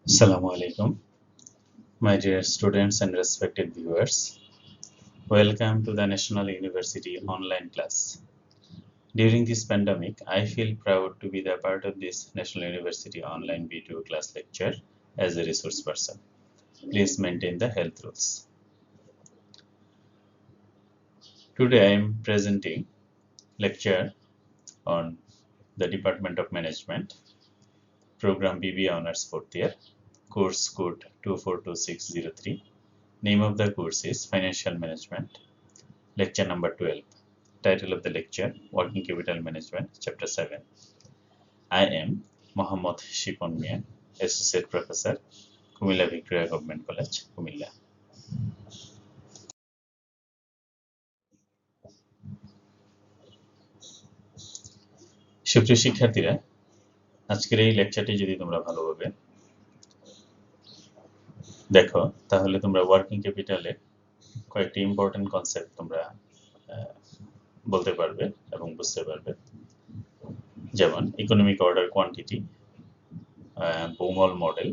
Assalamu alaikum, my dear students and respected viewers. Welcome to the National University online class. During this pandemic, I feel proud to be the part of this National University online video class lecture as a resource person. Please maintain the health rules. Today I am presenting lecture on the Department of Management, Program BBA Honors 4th year, course code 242603. Name of the course is Financial Management. Lecture number 12. Title of the lecture, Working Capital Management, Chapter 7. I am Mohammad Shipon Mia, Associate Professor, Kumilla Victoria Government College, Kumilla. সুপ্রিয় শিক্ষার্থীরা, আজকের এই লেকচারটি যদি তোমরা ভালোভাবে দেখো তাহলে তোমরা ওয়ার্কিং ক্যাপিটালে কয়েকটি ইম্পর্টেন্ট কনসেপ্ট তোমরা বলতে পারবে এবং বুঝতে পারবে, যেমন ইকোনমিক অর্ডার কোয়ান্টিটি, বোমল মডেল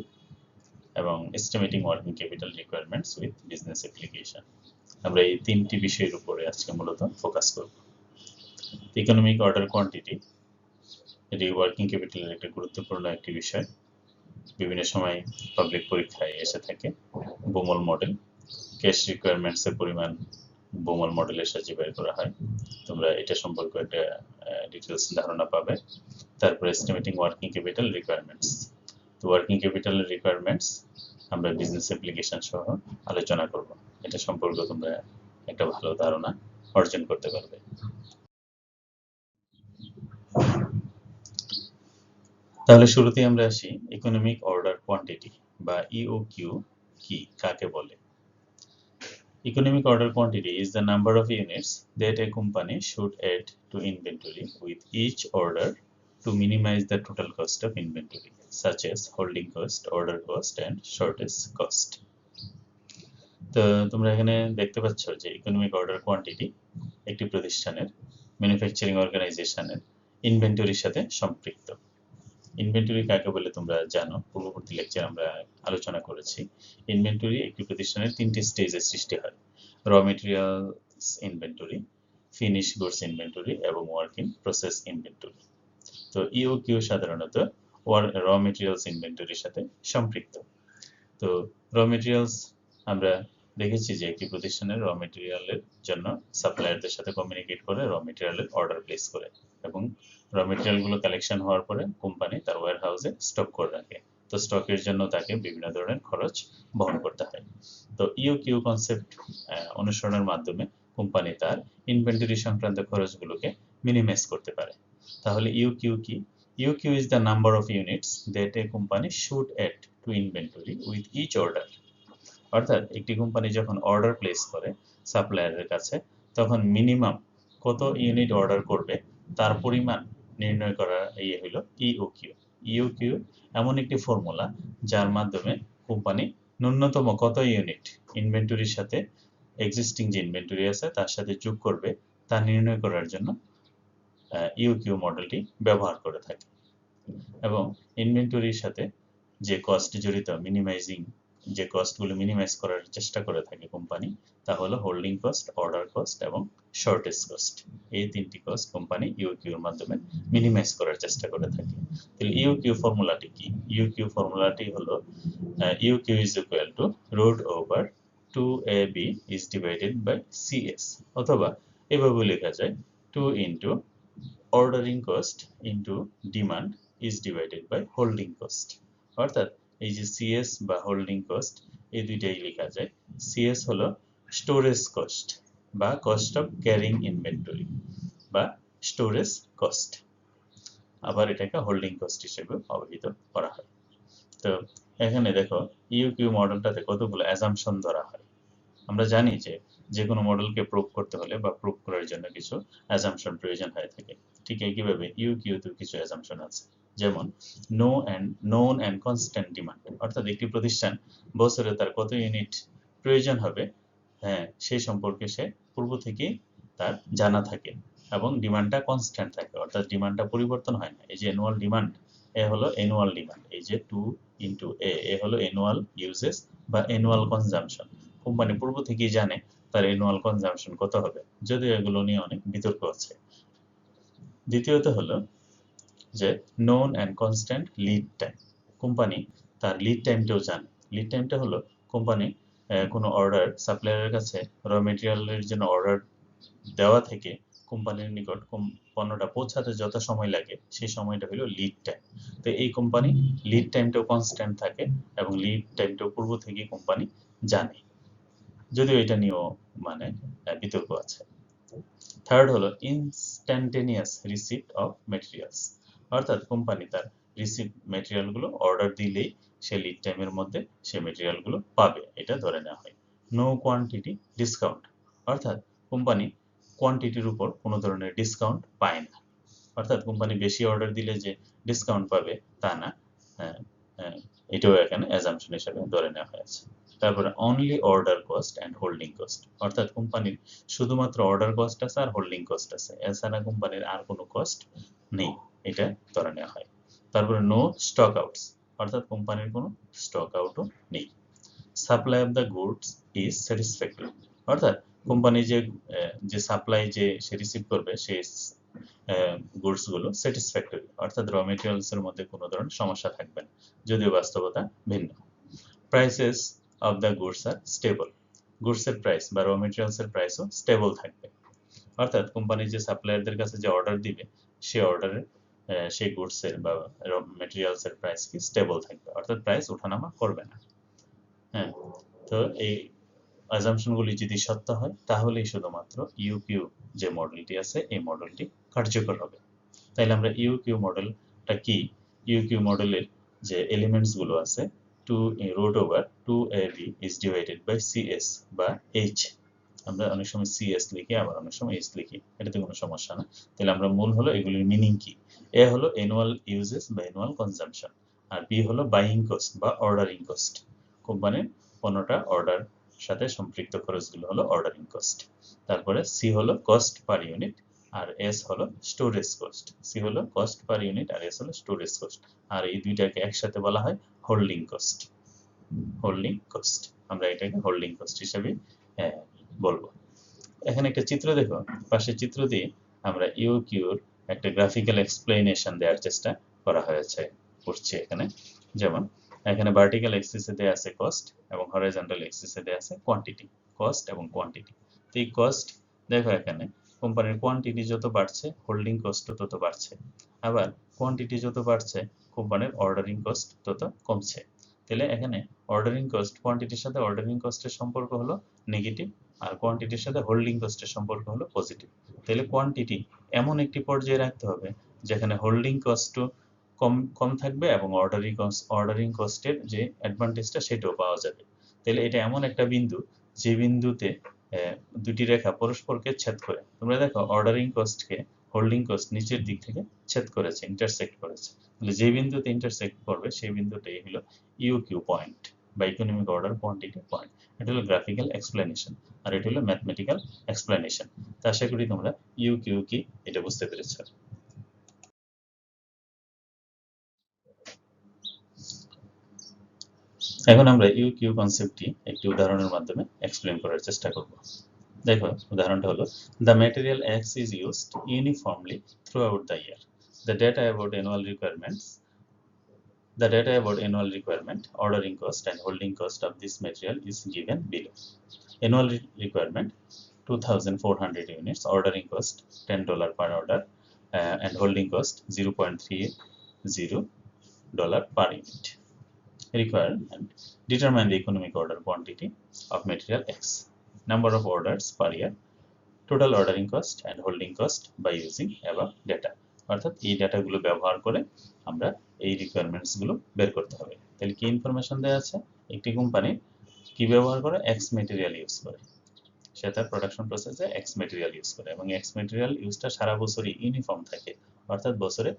এবং estimating working capital requirements with business application. আমরা এই তিনটি বিষয়ের উপরে আজকে মূলত ফোকাস করব। ইকোনমিক অর্ডার কোয়ান্টিটি এটি ওয়ার্কিং ক্যাপিটালের একটা গুরুত্বপূর্ণ একটি বিষয়, বিভিন্ন সময় পাবলিক পরীক্ষায় এসে থাকে। বোমল মডেল, ক্যাশ রিকোয়ারমেন্টস এর পরিমাণ বোমল মডেলের সাহায্যে বের করা হয়। তোমরা এটা সম্পর্কে একটা ডিটেলস ধারণা পাবে। তারপরে এস্টিমেটিং ওয়ার্কিং ক্যাপিটাল রিকোয়ারমেন্টস। তো ওয়ার্কিং ক্যাপিটালের রিকোয়ারমেন্টস আমরা বিজনেস অ্যাপ্লিকেশন সহ আলোচনা করব। এটা সম্পর্কে তোমরা একটা ভালো ধারণা অর্জন করতে পারবে। তাহলে শুরুতেই আমরা আসি ইকোনমিক অর্ডার কোয়ান্টিটি বা ইওকিউ কি, কাকে বলে। Economic order quantity is the number of units that a company should add to inventory with each order to minimize the total cost of inventory, such as holding cost, order cost, and shortage cost. তো তোমরা এখানে দেখতে পাচ্ছ যে economic order quantity একটি প্রতিষ্ঠানের manufacturing অর্গানাইজেশনের ইনভেন্টরির সাথে সম্পৃক্ত। ইনভেন্টরি কাকে বলে তোমরা জানো, পূর্ববর্তী লেকচার আমরা আলোচনা করেছি। ইনভেন্টরি একটি প্রতিষ্ঠানের তিনটি স্টেজে সৃষ্টি হয়: র materials inventory, finish goods inventory এবং ওয়ার্ক ইন প্রসেস ইনভেন্টরি। তো ইওকিউ সাধারণত র মেটেরিয়ালস ইনভেন্টরির সাথে সম্পৃক্ত। তো র মেটেরিয়ালস আমরা দেখেছি যে একটি প্রতিষ্ঠানের র মেটেরিয়ালের জন্য সাপ্লায়ারদের সাথে কমিউনিকেট করে র মেটেরিয়ালের অর্ডার প্লেস করে এবং র মেটেরিয়ালগুলো কালেকশন হওয়ার পরে কোম্পানি তার ওয়্যার হাউসে স্টক করে রাখে। তো স্টকের জন্য তাকে বিভিন্ন ধরনের খরচ বহন করতে হয়। তো ইওকিউ কনসেপ্ট অনুসরণের মাধ্যমে কোম্পানি তার ইনভেন্টরি সংক্রান্ত খরচগুলোকে মিনিমাইজ করতে পারে। তাহলে ইওকিউ কি? EOQ is the number of units that a company should add to inventory with each order. অর্থাৎ একটি কোম্পানি যখন অর্ডার প্লেস করে সাপ্লায়ারের কাছে, তখন মিনিমাম কত ইউনিট অর্ডার করবে তার পরিমাণ নির্ণয় করার হলো ইওকিউ। ইওকিউ এমন একটি ফর্মুলা যার মাধ্যমে কোম্পানি ন্যূনতম কত ইউনিট ইনভেন্টরির সাথে, এক্সিস্টিং যে ইনভেন্টরি আছে তার সাথে যোগ করবে তা নির্ণয় করার জন্য ইওকিউ মডেলটি ব্যবহার করে থাকে। এবং ইনভেন্টরির সাথে যে কস্ট জড়িত, যে কস্টগুলো মিনিমাইজ করার চেষ্টা করে থাকে কোম্পানি, তা হলো হোল্ডিং কস্ট, অর্ডার কস্ট এবং শর্টেজ কস্ট। এই তিনটি কস্ট কোম্পানি ইওকিউর মাধ্যমে মিনিমাইজ করার চেষ্টা করে থাকে। তাহলে ইওকিউ ফর্মুলাটি কি? ইওকিউ ফর্মুলাটি হলো EOQ is equal to root over 2ab is divided by CS, অথবা এভাবে লেখা যায় 2 into ordering cost into demand is divided by holding cost. অর্থাৎ এই যে সিএস বা হোল্ডিং কস্ট, এই দুইটাই লেখা যায়। সিএস হলো স্টোরেজ কস্ট বা কস্ট অফ ক্যারিং ইনভেন্টরি বা স্টোরেজ কস্ট, আবার এটাকে হোল্ডিং কস্ট হিসেবে অবহিত করা হয়। তো এখানে দেখো ইউকিউ মডেলটাতে কতগুলো অ্যাজাম্পশন ধরা হয়। আমরা জানি যে কোনো মডেলকে প্রুভ করতে হলে বা প্রুভ করার জন্য কিছু অ্যাজাম্পশন প্রয়োজন হয়ে থাকে। ঠিক একইভাবে ইউকিউতেও কিছু অ্যাজাম্পশন আছে, যেমন নোন অ্যান্ড কনস্ট্যান্ট ডিমান্ড। অর্থাৎ একটি প্রতিষ্ঠান বছরে তার কত ইউনিট প্রয়োজন হবে, হ্যাঁ, সেই সম্পর্কে সে পূর্ব থেকেই তার জানা থাকে এবং ডিমান্ডটা কনস্ট্যান্ট থাকে, অর্থাৎ ডিমান্ডটা পরিবর্তন হয় না। এই যে অ্যানুয়াল ডিমান্ড এ হলো অ্যানুয়াল ডিমান্ড, এই যে 2 ইন্টু এ হলো অ্যানুয়াল ইউজেস বা অ্যানুয়াল কনজাম্পশন। কোম্পানি পূর্ব থেকেই জানে তার অ্যানুয়াল কনজাম্পশন কত হবে, যদিও এগুলো নিয়ে অনেক বিতর্ক আছে। দ্বিতীয়ত হলো যে known and constant lead time. Company তার লিড টাইমটাও জানে। লিড টাইমটা হলো কোম্পানি কোনো অর্ডার সাপ্লায়ারের কাছে র মেটেরিয়ালের জন্য অর্ডার দেওয়া থেকে কোম্পানির নিকট পণ্যটা পৌঁছাতে যত সময় লাগে সেই সময়টা হলো লিড টাইম। তো এই কোম্পানি লিড টাইমটাও কনস্ট্যান্ট থাকে এবং লিড টাইমটাও পূর্ব থেকে কোম্পানি জানে, যদিও এটা নিয়েও মানে বিতর্ক আছে। থার্ড হলো ইনস্ট্যান্টেনিয়াস রিসিপ্ট অফ মেটেরিয়ালস, অর্থাৎ কোম্পানি তার রিসিভ মেটেরিয়ালগুলো অর্ডার দিলেই সে লিড টাইমের মধ্যে সে মেটেরিয়ালগুলো পাবে, এটা ধরে নেওয়া হয়। নো কোয়ান্টিটি ডিসকাউন্ট, অর্থাৎ কোম্পানি কোয়ান্টিটির উপর কোনো ধরনের ডিসকাউন্ট পায় না, অর্থাৎ কোম্পানি বেশি অর্ডার দিলে যে ডিসকাউন্ট পাবে তা না, এটাও এখানে অ্যাজাম্পশন হিসেবে ধরে নেওয়া হয়েছে। তারপরে only order cost and holding cost, অর্থাৎ কোম্পানির শুধুমাত্র অর্ডার কস্ট আছে আর হোল্ডিং কস্ট আছে, এছাড়া কোম্পানির আর কোনো কস্ট নেই, এটা ধরে নেওয়া হয়। তারপরে নো স্টক আউটস, অর্থাৎ কোম্পানির কোনো স্টক আউটও নেই। Supply of the goods is satisfactory, অর্থাৎ কোম্পানি যে সাপ্লাই যে সে রিসিভ করবে সেই গুডস গুলো স্যাটিসফ্যাক্টরি, অর্থাৎ র মেটেরিয়ালস এর মধ্যে কোনো ধরনের সমস্যা থাকবে না, যদিও বাস্তবতা ভিন্ন। Prices of the goods are stable, goods এর প্রাইস বা র মেটেরিয়ালস এর প্রাইসও স্টেবল থাকবে, অর্থাৎ কোম্পানি যে সাপ্লায়ারদের কাছে যে অর্ডার দিবে সে অর্ডারের সেই গুডস এর বা র মেটেরিয়ালস এর প্রাইস কি স্টেবল থাকবে, অর্থাৎ প্রাইস ওঠানামা করবে না। হ্যাঁ, তো এই অ্যাজাম্পশনগুলি যদি সত্য হয় তাহলেই শুধুমাত্র ইউকিউ যে মডেলটি আছে এই মডেলটি কার্যকর হবে। তাইলে আমরা ইউকিউ মডেলটা কি, ইউকিউ মডেলের যে এলিমেন্টস গুলো আছে 2√2ab is divided by cs বা h, আমরা অনেক সময় cs লিখি আবার অনেক সময় h লিখি, এটাতে কোনো সমস্যা না। তাহলে আমরা মূল হলো এগুলির মিনিং কি, এ হলো অ্যানুয়াল ইউজেস বা অ্যানুয়াল কনজাম্পশন, আর বি হলো বাইং কস্ট বা অর্ডারিং কস্ট, কোম্পানির পণ্যটা অর্ডার সাথে সম্পৃক্ত খরচগুলো হলো অর্ডারিং কস্ট। তারপরে সি হলো কস্ট পার ইউনিট আর এস হলো স্টোরেজ কস্ট, সি হলো কস্ট পার ইউনিট আর এস হলো স্টোরেজ কস্ট, আর এই দুইটাকে একসাথে বলা হয় হোল্ডিং কস্ট। হোল্ডিং কস্ট, আমরা এটাকে হোল্ডিং কস্ট হিসেবে বলবো। এখানে একটা চিত্র দেখো, পাশে চিত্র দিয়ে আমরা ইউকিউর একটা গ্রাফিক্যাল এক্সপ্লেনেশন দেওয়ার চেষ্টা করা হয়েছে করছি এখানে। যেমন এখানে ভার্টিক্যাল এক্সিসে দেয়া আছে কস্ট এবং হরাইজন্টাল এক্সিসে দেয়া আছে কোয়ান্টিটি, কস্ট এবং কোয়ান্টিটি। তো এই কস্ট দেখো এখানে কোম্পানির কোয়ান্টিটি যত বাড়ছে হোল্ডিং কস্টও তত বাড়ছে, আবার কোয়ান্টিটি যত বাড়ছে কোম্পানির অর্ডারিং কস্ট তত কমছে। তাহলে এখানে অর্ডারিং কস্ট কোয়ান্টিটির সাথে অর্ডারিং কস্টের সম্পর্ক হলো নেগেটিভ আর কোয়ান্টিটির সাথে হোল্ডিং কস্টের সম্পর্ক হলো পজিটিভ। তাহলে কোয়ান্টিটি এমন একটি পর্যায়ে রাখতে হবে যেখানে হোল্ডিং কস্টও কম কম থাকবে এবং অর্ডারিং কস্টের যে অ্যাডভান্টেজটা সেটাও পাওয়া যাবে। তাহলে এটা এমন একটা বিন্দু যে বিন্দুতে দুটি রেখা পরস্পরকে ছেদ করে, তোমরা দেখো অর্ডারিং কস্টকে হোল্ডিং কস্ট নিচের দিক থেকে ছেদ করেছে, ইন্টারসেক্ট করেছে, তাহলে যে বিন্দুতে ইন্টারসেক্ট করবে সেই বিন্দুটাই হলো ইউকিউ পয়েন্ট বা ইকোনমিক অর্ডার কোয়ান্টিটি পয়েন্ট। এটা হলো গ্রাফিক্যাল এক্সপ্লেনেশন আর এটা হলো ম্যাথমেটিক্যাল এক্সপ্লেনেশন। তা আশা করি তোমরা ইউকিউ কি এটা বুঝতে পেরেছ। এখন আমরা ইউকিউ কনসেপ্টটি একটি উদাহরণের মাধ্যমে এক্সপ্লেন করার চেষ্টা করব। দেখো উদাহরণটা হলো the material X is used uniformly throughout the year. The data about annual requirement, ordering cost and holding cost of this material is given below. Annual requirement 2,400 units, ordering cost $10 per order, and holding cost $0.30 per unit. Require and determine the economic order quantity of material X. Number of orders per year, total ordering cost and holding cost by using above data. অর্থাৎ এই ডাটাগুলো ব্যবহার করে আমরা এই requirements গুলো বের করতে হবে। তাহলে কি ইনফরমেশন দেওয়া আছে, একটি কোম্পানি কি ব্যবহার করে, এক্স মেটেরিয়াল ইউজ করে, সে তার প্রোডাকশন প্রসেসে এক্স মেটেরিয়াল ইউজ করে এবং এক্স মেটেরিয়াল ইউজটা সারা বছরই ইউনিফর্ম থাকে, অর্থাৎ বছরে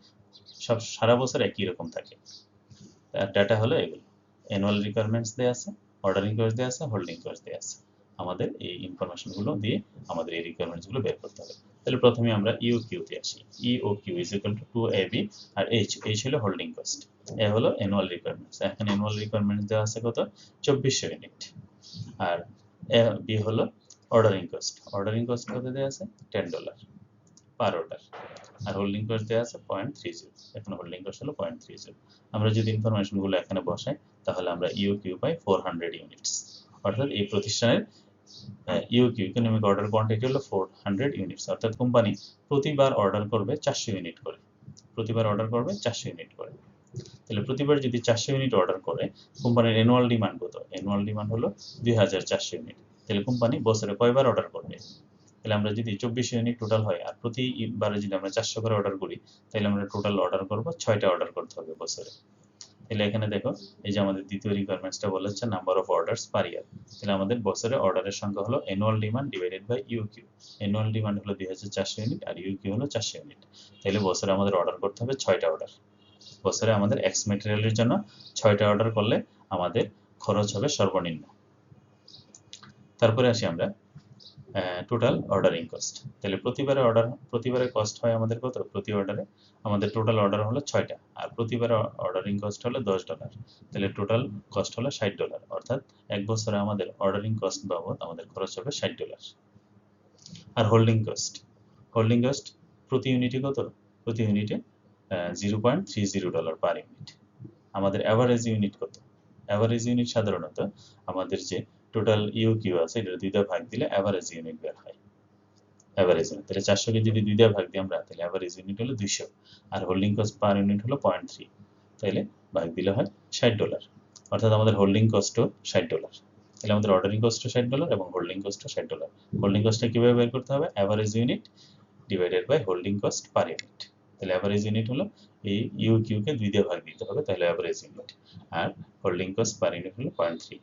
সারা বছর একই রকম থাকে। তার ডাটা হলো এগুলো, অ্যানুয়াল রিকোয়ারমেন্টস দেওয়া আছে, অর্ডারিং কস্ট দেওয়া আছে, হোল্ডিং কস্ট দেওয়া আছে। আমাদের এই ইনফরমেশনগুলো দিয়ে আমাদের এই রিকোয়ারমেন্টসগুলো বের করতে হবে। তাহলে প্রথমে আমরা ইউকিউ তে আসি। EOQ is equal to 2ab, আর এইচ হলো হোল্ডিং কস্ট, এ হলো অ্যানুয়াল রিকোয়ারমেন্টস। এখন অ্যানুয়াল রিকোয়ারমেন্টস দেওয়া আছে কত, 2400 ইউনিট। আর বি হলো অর্ডারিং কস্ট। অর্ডারিং কস্ট কত দেওয়া আছে, $10 পার অর্ডার। আর হোল্ডিং কস্ট দেওয়া আছে 0.30। এখন হোল্ডিং কস্ট হলো 0.30। আমরা যদি ইনফরমেশনগুলো এখানে বসাই তাহলে আমরা ইউকিউ পাই 400 ইউনিটস। অর্থাৎ এই প্রতিষ্ঠানের ইউকিউ ইকোনমিক অর্ডার কোয়ান্টিটি হলো 400 ইউনিটস। অর্থাৎ কোম্পানি প্রতিবার অর্ডার করবে 400 ইউনিট করে, প্রতিবার অর্ডার করবে 400 ইউনিট করে। তাহলে প্রতিবার যদি 400 ইউনিট অর্ডার করে, কোম্পানির অ্যানুয়াল ডিমান্ড কত, অ্যানুয়াল ডিমান্ড হলো 2400 ইউনিট। তাহলে কোম্পানি বছরে কয়বার অর্ডার করবে, তাহলে আমরা যদি 2400 ইউনিট টোটাল হয় আর প্রতিবারে যদি আমরা 400 করে অর্ডার করি, তাহলে আমরা টোটাল অর্ডার করব 6টা অর্ডার করতে হবে বছরে। তাহলে এখানে দেখো এই যে আমাদের দ্বিতীয় রিকোয়ারমেন্টসটা বলা হচ্ছে number of orders per year. তাহলে আমাদের বছরে অর্ডারের সংখ্যা হলো annual demand divided by EOQ. Annual demand হলো 2400 ইউনিট আর ইউকিউ হলো 400 ইউনিট। তাহলে বছরে আমাদের অর্ডার করতে হবে 6টা অর্ডার। বছরে আমাদের এক্স ম্যাটেরিয়ালের জন্য 6টা অর্ডার করলে আমাদের খরচ হবে সর্বনিম্ন। তারপরে আসি আমরা টোটাল অর্ডারিং কস্ট। তাহলে প্রতিবারে কস্ট হয় আমাদের কত, প্রতি অর্ডারে আমাদের টোটাল অর্ডার হলো 6টা, আর প্রতিবারে অর্ডারিং কস্ট হলো $10। তাহলে টোটাল কস্ট হলো $60। অর্থাৎ এক বছরে আমাদের অর্ডারিং কস্ট বাবদ আমাদের খরচ হবে $60। আর হোল্ডিং কস্ট প্রতি ইউনিটে কত, প্রতি ইউনিটে $0.30 পার ইউনিট। আমাদের অ্যাভারেজ ইউনিট কত, অ্যাভারেজ ইউনিট সাধারণত আমাদের যে টোটাল ইউকিউ আছে এটা 2 দিয়ে ভাগ দিলে অ্যাভারেজ ইউনিট বের হয়। অ্যাভারেজ ইউনিট, তাহলে 400 কে যদি 2 দিয়ে ভাগ দিই আমরা, তাহলে অ্যাভারেজ ইউনিট হলো 200, আর হোল্ডিং কস্ট পার ইউনিট হলো 0.3, তাহলে ভাগ দিলে হয় $60। অর্থাৎ আমাদের হোল্ডিং কস্টও $60। তাহলে আমাদের অর্ডারিং কস্টও $60 এবং হোল্ডিং কস্টও $60। হোল্ডিং কস্টটা কিভাবে বের করতে হবে, average unit divided by holding cost per unit. তাহলে অ্যাভারেজ ইউনিট হলো এই ইউকিউ কে 2 দিয়ে ভাগ দিতে হবে, তাহলে অ্যাভারেজ ইউনিট, আর হোল্ডিং কস্ট পার ইউনিট হলো 0.3,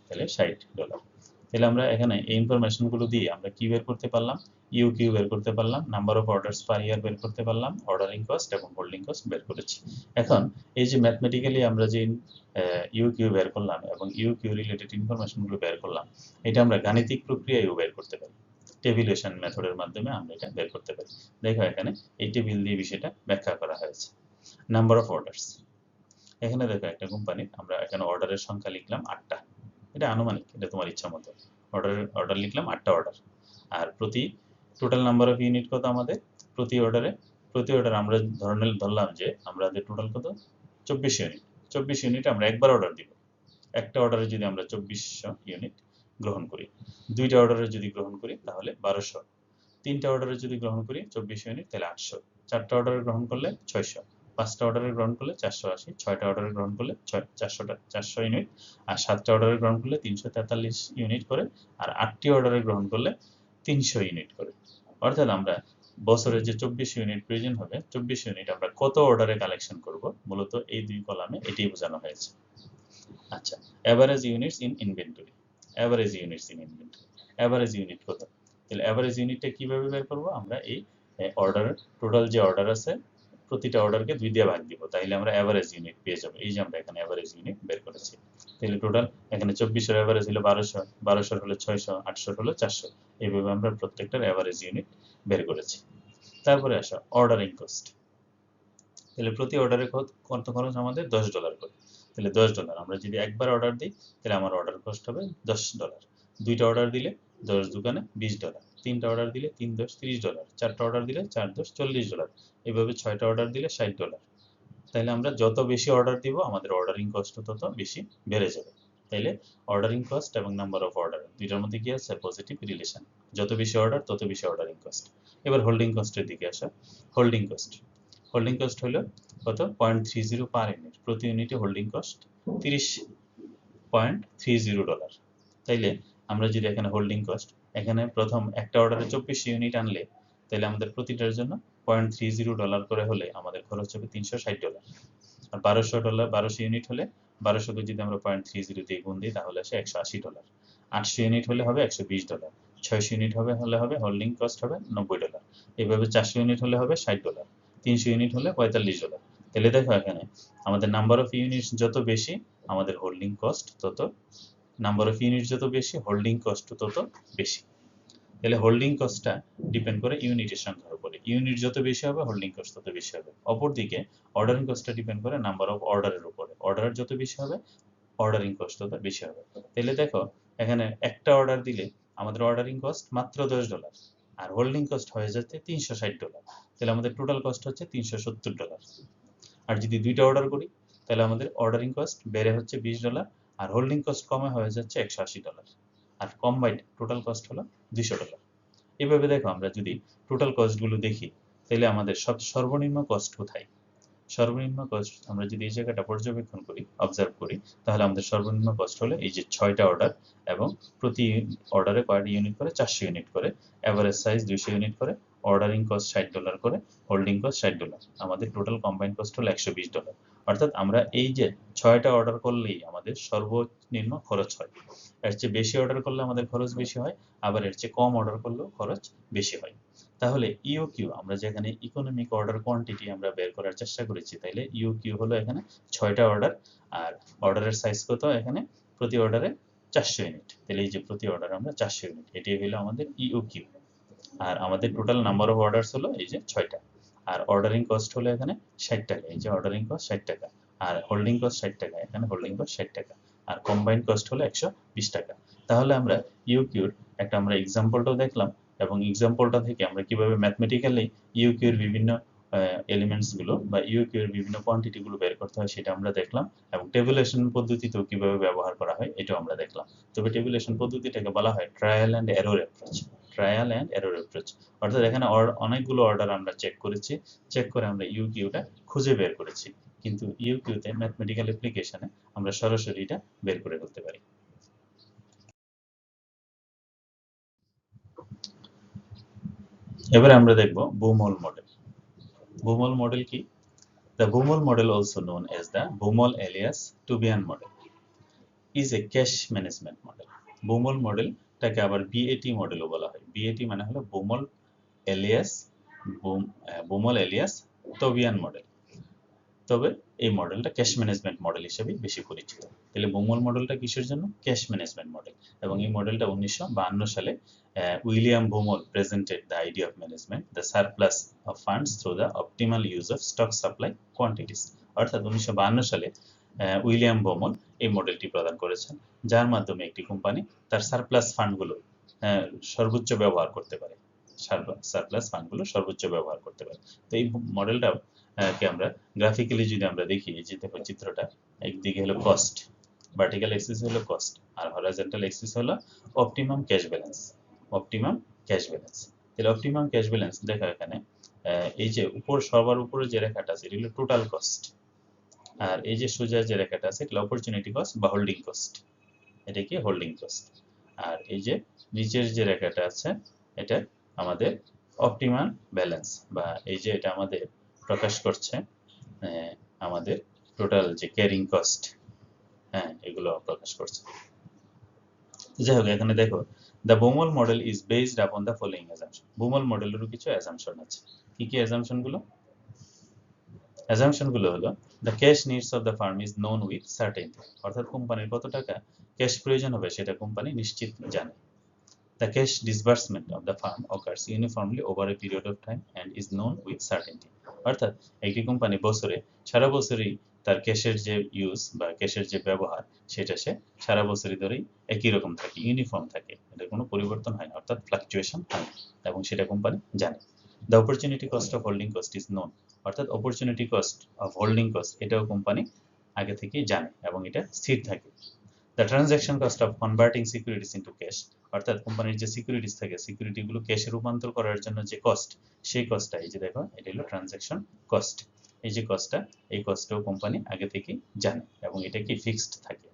তাহলে $60। তাহলে আমরা এখানে এই ইনফরমেশনগুলো দিয়ে আমরা কি বের করতে পারলাম, ইউকিউ বের করতে পারলাম, নাম্বার অফ অর্ডারস পার ইয়ার বের করতে পারলাম, অর্ডারিং কস্ট এবং হোল্ডিং কস্ট বের করেছি। এখন এই যে ম্যাথমেটিক্যালি আমরা যে ইউকিউ বের করলাম এবং ইউকিউ রিলেটেড ইনফরমেশনগুলো বের করলাম, এটা আমরা গাণিতিক প্রক্রিয়ায়ও বের করতে পারি। টেবিলেশন মেথডের মাধ্যমে আমরা এটা বের করতে পারি। দেখো এখানে এই টেবিল দিয়ে বিষয়টা ব্যাখ্যা করা হয়েছে। নাম্বার অফ অর্ডারস, এখানে দেখো একটা কোম্পানি, আমরা এখানে অর্ডারের সংখ্যা লিখলাম 8টা, এটা আনুমানিক, এটা তোমার ইচ্ছা মতো অর্ডার লিখলাম 8টা অর্ডার। আর প্রতি টোটাল নাম্বার অফ ইউনিট কত আমাদের, প্রতি অর্ডার আমরা ধরলাম যে আমাদের টোটাল কত 24 ইউনিট। 24 ইউনিট আমরা একবার অর্ডার দিব। একটা অর্ডারে যদি আমরা 2400 ইউনিট গ্রহণ করি, 2টা অর্ডারে যদি গ্রহণ করি তাহলে 1200, 3টা অর্ডারে যদি গ্রহণ করি 24 ইউনিট তাহলে 800, 4টা অর্ডারে গ্রহণ করলে 600, 5টা অর্ডারে গ্রহণ করলে 480, 6টা অর্ডারে গ্রহণ করলে 400 ইউনিট, আর 7টা অর্ডারে গ্রহণ করলে 343 ইউনিট করে, আর 8টি অর্ডারে গ্রহণ করলে 300 ইউনিট করে। অর্থাৎ আমরা বছরে যে 24 ইউনিট প্রয়োজন হবে, 24 ইউনিট আমরা কত অর্ডারে কালেকশন করব, মূলত এই 2 কলামে এটাই বোঝানো হয়েছে। আচ্ছা, average units in inventory, average unit কত, তাহলে অ্যাভারেজ ইউনিটটা কিভাবে বের করব, আমরা এই অর্ডার টোটাল যে অর্ডার আছে প্রতিটা অর্ডারকে 2 দিয়ে ভাগ দিব, তাইলে আমরা অ্যাভারেজ ইউনিট পেয়ে যাব। এই যে আমরা এখানে অ্যাভারেজ ইউনিট বের করেছি। তাহলে টোটাল এখানে 2400 অ্যাভারেজ হলো 1200, 1200 হলো 600, 800 হলো 400, এইভাবে আমরা প্রত্যেকটার অ্যাভারেজ ইউনিট বের করেছি। তারপরে আসো অর্ডারিং কস্ট। তাহলে প্রতি অর্ডারে কত খরচ আমাদের, $10 করে। তাহলে $10, আমরা যদি একবার অর্ডার দিই তাহলে আমার অর্ডার কস্ট হবে $10। 2টা অর্ডার দিলে 10 দুগুণে $20, 3টা অর্ডার দিলে 3 10 $30, 4টা অর্ডার দিলে 4 10 $40, এইভাবে 6টা অর্ডার দিলে $60। তাহলে আমরা যত বেশি অর্ডার দিব আমাদের অর্ডারিং কস্ট তত বেশি বেড়ে যাবে। তাইলে অর্ডারিং কস্ট এবং নাম্বার অফ অর্ডার দুইটার মধ্যে কি আছে, পজিটিভ রিলেশন। যত বেশি অর্ডার তত বেশি অর্ডারিং কস্ট। এবার হোল্ডিং কস্টের দিকে আসা। হোল্ডিং কস্ট হলো কত, 0.30 পার ইউনিট, প্রতি ইউনিটে হোল্ডিং কস্ট $30.30। তাইলে আমরা যদি এখানে হোল্ডিং কস্ট, এখানে প্রথম একটা অর্ডারে 24 ইউনিট আনলে তাহলে আমাদের প্রতিটার জন্য $0.30 করে হলে আমাদের খরচ হবে $360। আর $1200 ইউনিট হলে 1200কে যদি আমরা 0.30 দিয়ে গুণ দিই তাহলে আসে $180। 800 ইউনিট হলে হবে $120, 600 ইউনিট হলে হবে হোল্ডিং কস্ট হবে $90, এইভাবে 400 ইউনিট হলে হবে $60, 300 ইউনিট হলে $45। তাহলে দেখো এখানে আমাদের নাম্বার অফ ইউনিট যত বেশি আমাদের হোল্ডিং কস্ট তত, নাম্বার অফ ইউনিট যত বেশি হোল্ডিং কস্ট তত বেশি। তাহলে হোল্ডিং কস্টটা ডিপেন্ড করে ইউনিটের সংখ্যার উপরে। ইউনিট যত বেশি হবে হোল্ডিং কস্ট তত বেশি হবে। অপরদিকে অর্ডারিং কস্টটা ডিপেন্ড করে নাম্বার অফ অর্ডারের উপরে। অর্ডার যত বেশি হবে অর্ডারিং কস্ট তত বেশি হবে। তাহলে দেখো এখানে একটা অর্ডার দিলে আমাদের অর্ডারিং কস্ট মাত্র $10 আর হোল্ডিং কস্ট হয়ে যাচ্ছে $360। তাহলে আমাদের টোটাল কস্ট হচ্ছে $370। আর যদি দুইটা অর্ডার করি তাহলে আমাদের অর্ডারিং কস্ট বেড়ে হচ্ছে $20 আর হোল্ডিং কস্ট কমে হয়ে যাচ্ছে $180 আর কম্বাইন্ড টোটাল কস্ট হলো $200। এভাবে দেখো আমরা যদি টোটাল কস্টগুলো দেখি তাহলে আমাদের সর্বনিম্ন কস্ট কোথায়? সর্বনিম্ন কস্ট আমরা যদি এই জায়গাটা পর্যবেক্ষণ করি, অবজার্ভ করি, তাহলে আমাদের সর্বনিম্ন কস্ট হলো এই যে 6টা অর্ডার এবং প্রতি অর্ডারে কয়টা ইউনিট করে? 400 ইউনিট করে, এভারেজ সাইজ 200 ইউনিট করে, অর্ডারিং কস্ট $60 করে, হোল্ডিং কস্ট $60। আমাদের টোটাল কম্বাইন্ড কস্ট হলো $120। অর্থাৎ আমরা এই যে 6টা অর্ডার করলেই আমাদের সর্বনিম্ন খরচ হয়। এর চেয়ে বেশি অর্ডার করলে আমাদের খরচ বেশি হয়, আবার এর চেয়ে কম অর্ডার করলেও খরচ বেশি হয়। তাহলে ইউকিউ আমরা যেখানে ইকোনমিক অর্ডার কোয়ান্টিটি আমরা বের করার চেষ্টা করেছি, তাইলে ইউকিউ হলো এখানে 6টা অর্ডার আর অর্ডারের সাইজ কত? এখানে প্রতি অর্ডারে 400 ইউনিট। তাহলে এই যে প্রতি অর্ডারে আমরা 400 ইউনিট, এটাই হলো আমাদের ইউকিউ। আর আমাদের টোটাল নাম্বার অফ অর্ডারস হলো এই যে 6টা। আর অর্ডারিং কস্ট হলো এখানে 60 টাকা, এই যে অর্ডারিং কস্ট 60 টাকা, আর হোল্ডিং কস্ট 60 টাকা, এখানে হোল্ডিং কস্ট 60 টাকা, আর কম্বাইন্ড কস্ট হলো 120 টাকা। তাহলে আমরা ইউকিউর একটা আমরা এক্সাম্পলটাও দেখলাম এবং এক্সাম্পলটা থেকে আমরা কিভাবে ম্যাথমেটিক্যালি ইউকিউর বিভিন্ন এলিমেন্টস গুলো বা ইউকিউর বিভিন্ন কোয়ান্টিটি গুলো বের করতে হয় সেটা আমরা দেখলাম, এবং টেবুলেশন পদ্ধতিতেও কিভাবে ব্যবহার করা হয় এটাও আমরা দেখলাম। তবে টেবুলেশন পদ্ধতিটাকে বলা হয় trial and error approach. Trial and error approach অর্থাৎ এখানে অনেকগুলো অর্ডার আমরা চেক করেছি, চেক করে আমরা ইউকিউটা খুঁজে বের করেছি, কিন্তু ইউকিউতে ম্যাথমেটিক্যাল অ্যাপ্লিকেশনে আমরা সরাসরি এটা বের করে ফেলতে পারি। এবারে আমরা দেখব বুমোল মডেল। বুমোল মডেল কি? The Baumol model, also known as the Baumol-Elias-Tubian model, is a cash management model. Baumol মডেলটাকে আবার BAT মডেলও বলা হয়। BAT মানে হলো Baumol-Elias-Tubian মডেল। তবে এই মডেলটা ক্যাশ ম্যানেজমেন্ট মডেল হিসেবে বেশি পরিচিত। তাহলে বুমোল মডেলটা কিসের জন্য? Cash management model. এবং এই মডেলটা 1952 সালে William Baumol presented the idea of management the surplus of funds through the optimal use of stock supply quantities. অর্থাৎ 1952 সালে উইলিয়াম বুমোল এই মডেলটি প্রদান করেছেন, যার মাধ্যমে একটি কোম্পানি তার সারপ্লাস ফান্ডগুলো সর্বোচ্চ ব্যবহার করতে পারে। সারপ্লাস ফান্ডগুলো সর্বোচ্চ ব্যবহার করতে পারে। তো এই মডেলটাও কে আমরা গ্রাফিক্যালি যদি আমরা দেখি, এই যে দেখো চিত্রটা, একদিকে হলো কস্ট, ভার্টিক্যাল এক্সিস হলো কস্ট, আর হরাইজন্টাল এক্সিস হলো optimum cash balance. Optimum cash balance, তাহলে অপটিমাম ক্যাশ ব্যালেন্স দেখো এখানে এই যে সবার উপরে যে রেখাটা আছে এটা হলো টোটাল কস্ট, আর এই যে সোজা যে রেখাটা আছে এটা অপরচুনিটি কস্ট বা হোল্ডিং কস্ট, এটা কি হোল্ডিং কস্ট। আর এই যে নিচের যে রেখাটা আছে এটা আমাদের অপটিমাম ব্যালেন্স, বা এই যে এটা আমাদের প্রকাশ করছে আমাদের টোটাল যে ক্যারিং কস্ট, এগুলো প্রকাশ করছে। যাই হোক, এখানে দেখো the Baumol model is based upon the following assumption. Baumol মডেলেরও কিছু অ্যাজাম্পশন আছে। কি কি অ্যাজাম্পশন গুলো? অ্যাজাম্পশন গুলো হলো the cash needs of the farm is known with certainty, অর্থাৎ কোম্পানির কত টাকা ক্যাশ প্রয়োজন হবে সেটা কোম্পানি নিশ্চিত জানে। The cash disbursement of the firm occurs uniformly over a period of time and is known with certainty. অর্থাৎ একটি কোম্পানি বছরে সারা বছরই তার ক্যাশের যে ইউজ বা ক্যাশের যে ব্যবহার সেটা সে সারা বছরই ধরেই একই রকম থাকে, ইউনিফর্ম থাকে, এটা কোনো পরিবর্তন হয় না, অর্থাৎ ফ্লাকচুয়েশন হয় না, এবং সেটা কোম্পানি জানে। The opportunity cost of holding cost is known, অর্থাৎ opportunity cost of holding cost এটাও কোম্পানি আগে থেকেই জানে এবং এটা স্থির থাকে। The transaction cost of converting securities into cash, অর্থাৎ কোম্পানির যে সিকিউরিটিস থাকে সিকিউরিটিগুলো ক্যাশে রূপান্তর করার জন্য যে কস্ট, সেই কস্টটা এই যে দেখো এটা হলো ট্রানজাকশন কস্ট। এই যে কস্টটা, এই কস্টটাও কোম্পানি আগে থেকেই জানে এবং এটা কি ফিক্সড থাকে,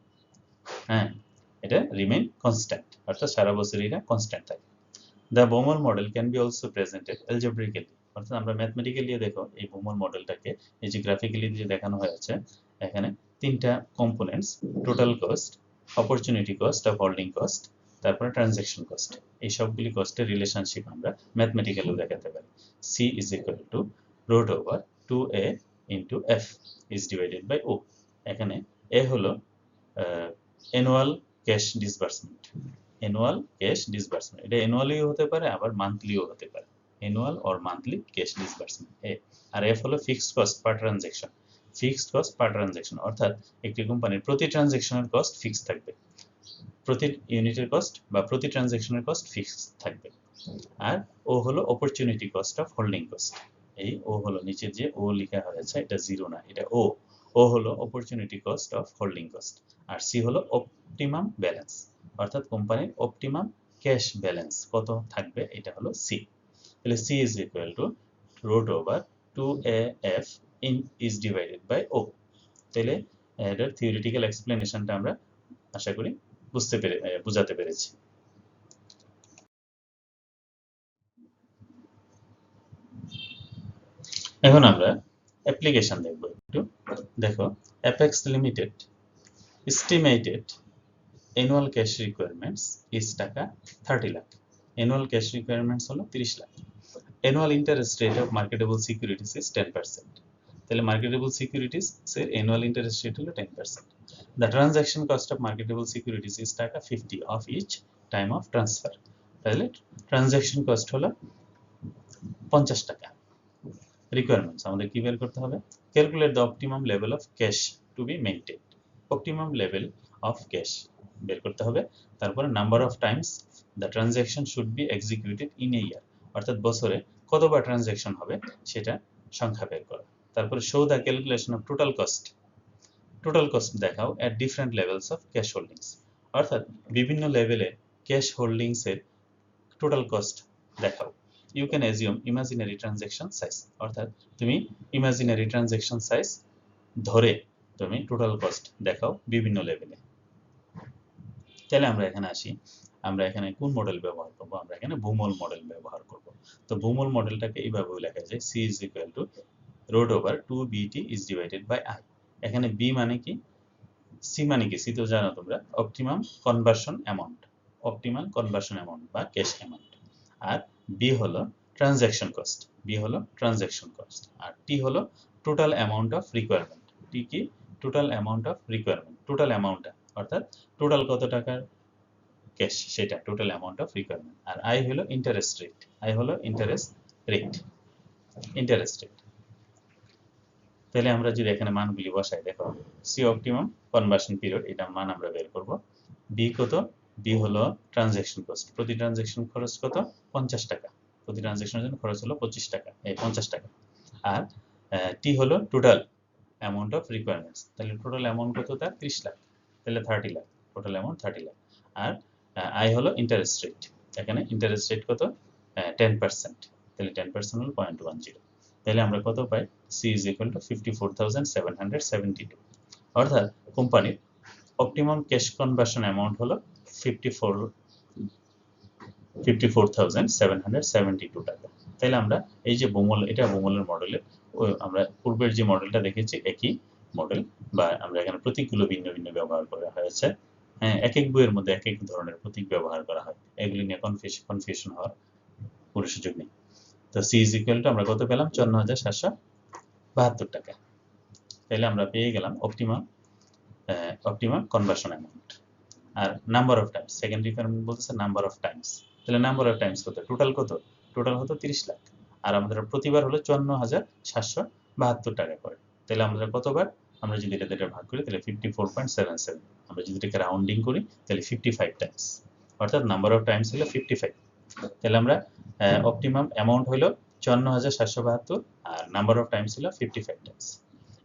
এটা রিমেইন কনস্ট্যান্ট, অর্থাৎ সারা বছর এটা কনস্ট্যান্ট থাকে। The Baumol model can be also presented algebraically, অর্থাৎ আমরা ম্যাথমেটিক্যালি দেখো এই Baumol মডেলটাকে এই যে গ্রাফিক্যালি যে দেখানো হয়েছে এখানে তিনটা components, total cost, opportunity cost of holding cost, তারপরে ট্রানজাকশন কস্ট, এই সবগুলি কস্টের রিলেশনশিপ আমরা ম্যাথমেটিক্যালিও দেখাতে পারি। C is equal to root over 2A into F is divided by O। এখানে A হলো annual cash disbursement, annual cash disbursement, এটা অ্যানুয়ালিও হতে পারে আবার মান্থলিও হতে পারে, annual or monthly cash disbursement. আর এফ হলো fixed cost per transaction, fixed cost per transaction, অর্থাৎ একটি কোম্পানির প্রতি ট্রানজ্যাকশনের কস্ট ফিক্সড থাকবে, প্রতি ইউনিটের কস্ট বা প্রতি ট্রানজ্যাকশনের কস্ট ফিক্সড থাকবে। আর ও হলো opportunity cost of holding cost, এই ও হলো নিচে যে ও লেখা হয়েছে এটা জিরো না, এটা ও, ও হলো opportunity cost of holding cost. আর সি হলো অপটিমাম ব্যালেন্স, অর্থাৎ কোম্পানির অপটিমাম ক্যাশ ব্যালেন্স কত থাকবে, এটা হলো সি। তাহলে C is equal to root over 2AF is divided by O. তাহলে এটার থিওরিটিক্যাল এক্সপ্লেনেশনটা আমরা আশা করি বুঝাতে পেরেছি। এখন আমরা অ্যাপ্লিকেশন দেখব একটু। দেখো, Apex Limited estimated annual cash requirements is taka 30 lakh. Annual cash requirements হলো 30 lakh. Annual interest rate of marketable securities is 10%। তাহলে মার্কেটেবল সিকিউরিটিজ এর অ্যানুয়াল ইন্টারেস্ট রেট হলো 10%। The transaction cost of marketable securities is taka 50 of each time of transfer. তাহলে transaction cost হলো 50 টাকা। Requirements আমাদের কি বের করতে হবে? Calculate the optimum level of cash two B maintained. Optimum level of cash বের করতে হবে। তারপরে number of times the transaction should be executed in a year, অর্থাৎ বছরে কতবার ট্রানজ্যাকশন হবে সেটা সংখ্যা বের করা। তারপরে show the calculation of total cost, total cost দেখাও at different levels of cash holdings, অর্থাৎ বিভিন্ন লেভেলে ক্যাশ হোল্ডিংস এর টোটাল কস্ট দেখাও। You can assume imaginary transaction size, অর্থাৎ তুমি ইমাজিনারি ট্রানজ্যাকশন সাইজ ধরে তুমি টোটাল কস্ট দেখাও বিভিন্ন লেভেলে। তাহলে আমরা এখানে আসি, আমরা এখানে কোন মডেল ব্যবহার করব? আমরা এখানে ভূমল মডেল ব্যবহার করব। তো ভূমল মডেলটাকে এইভাবে লেখা যায়, C is equal to root over 2BT is divided by I. এখানে বি মানে কি, সি মানে কি, সি তো জানো তোমরা, optimum conversion amount, optimum conversion amount বা ক্যাশ অ্যামাউন্ট। আর বি হলো ট্রানজ্যাকশন কস্ট, বি হলো ট্রানজ্যাকশন কস্ট। আর টি হলো total amount of requirement, T কি, total amount of requirement, total অ্যামাউন্টটা, অর্থাৎ টোটাল কত টাকার ক্যাশ সেটা total amount of requirement. R I হলো ইন্টারেস্ট রেট, আই হলো ইন্টারেস্ট রেট, ইন্টারেস্ট রেট। তাহলে আমরা যদি এখানে মানগুলি বসাই, দেখো সি অপটিমাম কনভার্সন পিরিয়ড, এটা মান আমরা বের করব। বি কত, বি হলো ট্রানজ্যাকশন কস্ট, প্রতি ট্রানজ্যাকশন খরচ কত, 50 টাকা, প্রতি ট্রানজ্যাকশনের জন্য খরচ হলো 25 টাকা, এই 50 টাকা। আর টি হলো টোটাল অ্যামাউন্ট অফ রিকোয়ারমেন্টস, তাহলে টোটাল অ্যামাউন্ট কত তার 30 লাখ, তাহলে 30 লাখ, টোটাল অ্যামাউন্ট 30 লাখ। আর আই হলো ইন্টারেস্ট রেট, এখানে ইন্টারেস্ট রেট কত, 10%, তাহলে 10% হলো 0.10। তাহলে আমরা কত পাই, সি ইজ ইকুয়াল টু 54,772, অর্থাৎ কোম্পানির অপটিমাম ক্যাশ কনভার্সন অ্যামাউন্ট হলো 54,772 টাকা। তাহলে আমরা এই যে ভূমল, এটা ভূমলের মডেলের, আমরা পূর্বের যে মডেলটা দেখেছি একই মডেল, বা আমরা এখানে প্রতীকগুলো ভিন্ন ভিন্ন ব্যবহার করা হয়েছে। হ্যাঁ, এক এক বইয়ের মধ্যে এক এক ধরনের প্রতীক ব্যবহার করা হয়, এগুলি নিয়ে কনফিউশন হওয়ার কোনো সুযোগ নেই। তো সি ইজ ইকুয়াল টু আমরা কত পেলাম, 54,772 টাকা। তাহলে আমরা পেয়ে গেলাম অপটিমাম কনভার্সন অ্যামাউন্ট। আর number of times, second requirement বলতেছে নাম্বার অফ টাইমস, তাহলে নাম্বার অফ টাইমস কত, টোটাল কত, টোটাল হতো 30 লাখ, আর আমাদের প্রতিবার হলো 54,772 টাকা করে। তাহলে আমরা কতবার, আমরা যদি এটা ভাগ করি তাহলে 54.77, আমরা যদি এটাকে রাউন্ডিং করি তাহলে 55 টাইমস, অর্থাৎ নাম্বার অফ টাইমস হলো 55। তাহলে আমরা অপটিমাম অ্যামাউন্ট হলো 54,772 আর নাম্বার অফ টাইমস হলো 55 টাইমস।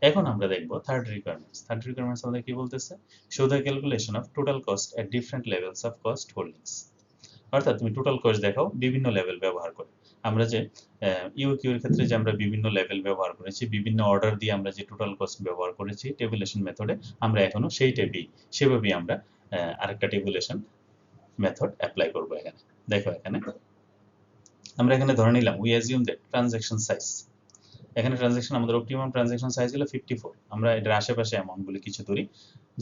এখন আমরা দেখব থার্ড রিকোয়ারমেন্টস। থার্ড রিকোয়ারমেন্টস আমাদের কি বলতেছে, show the calculation of total cost at different levels of cost holdings, অর্থাৎ তুমি টোটাল কস্ট দেখাও বিভিন্ন লেভেল ব্যবহার করে। আমরা যে ইউকিউ এর ক্ষেত্রে যে আমরা বিভিন্ন লেভেল ব্যবহার করেছি, বিভিন্ন অর্ডার দিয়ে আমরা যে টোটাল কস্ট ব্যবহার করেছি টেবুলেশন মেথডে, আমরা এখনো সেভাবেই আমরা আরেকটা টেবুলেশন মেথড অ্যাপ্লাই করব এখানে। দেখো এখানে আমরা এখানে ধরে নিলাম we assume that transaction size, এখানে ট্রানজ্যাকশন আমাদের অপটিমাম ট্রানজ্যাকশন সাইজ হলো 54, আমরা এটার আশেপাশে অ্যামাউন্টগুলো কিছু ধরি,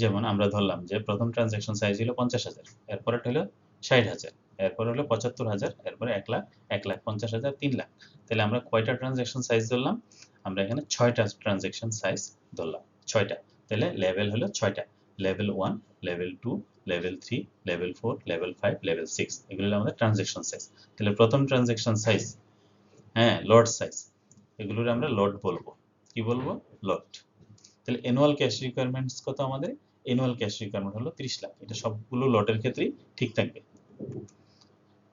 যেমন আমরা ধরলাম যে প্রথম ট্রানজ্যাকশন সাইজ হলো 50,000, এরপরটা হলো 60,000, এরপর হলো 75,000, এরপরে 1 লাখ, 1,50,000, 3 লাখ। তাহলে আমরা কয়টা ট্রানজ্যাকশন সাইজ ধরলাম, আমরা এখানে 6টা ট্রানজ্যাকশন সাইজ ধরলাম, 6টা। তাহলে লেভেল হলো 6টা, level 1, level 2, level 3, level 4, level 5, level 6, এগুলো হলো আমাদের ট্রানজ্যাকশন সাইজ। তাহলে প্রথম ট্রানজ্যাকশন সাইজ, হ্যাঁ, লট সাইজ, এগুলোর আমরা লট বলবো। কি বলবো? লট। তাহলে অ্যানুয়াল ক্যাশ রিকোয়ারমেন্টস কত আমাদের? অ্যানুয়াল ক্যাশ রিকোয়ারমেন্ট হলো 30 লাখ। এটা সবগুলো লটের ক্ষেত্রেই ঠিক থাকবে।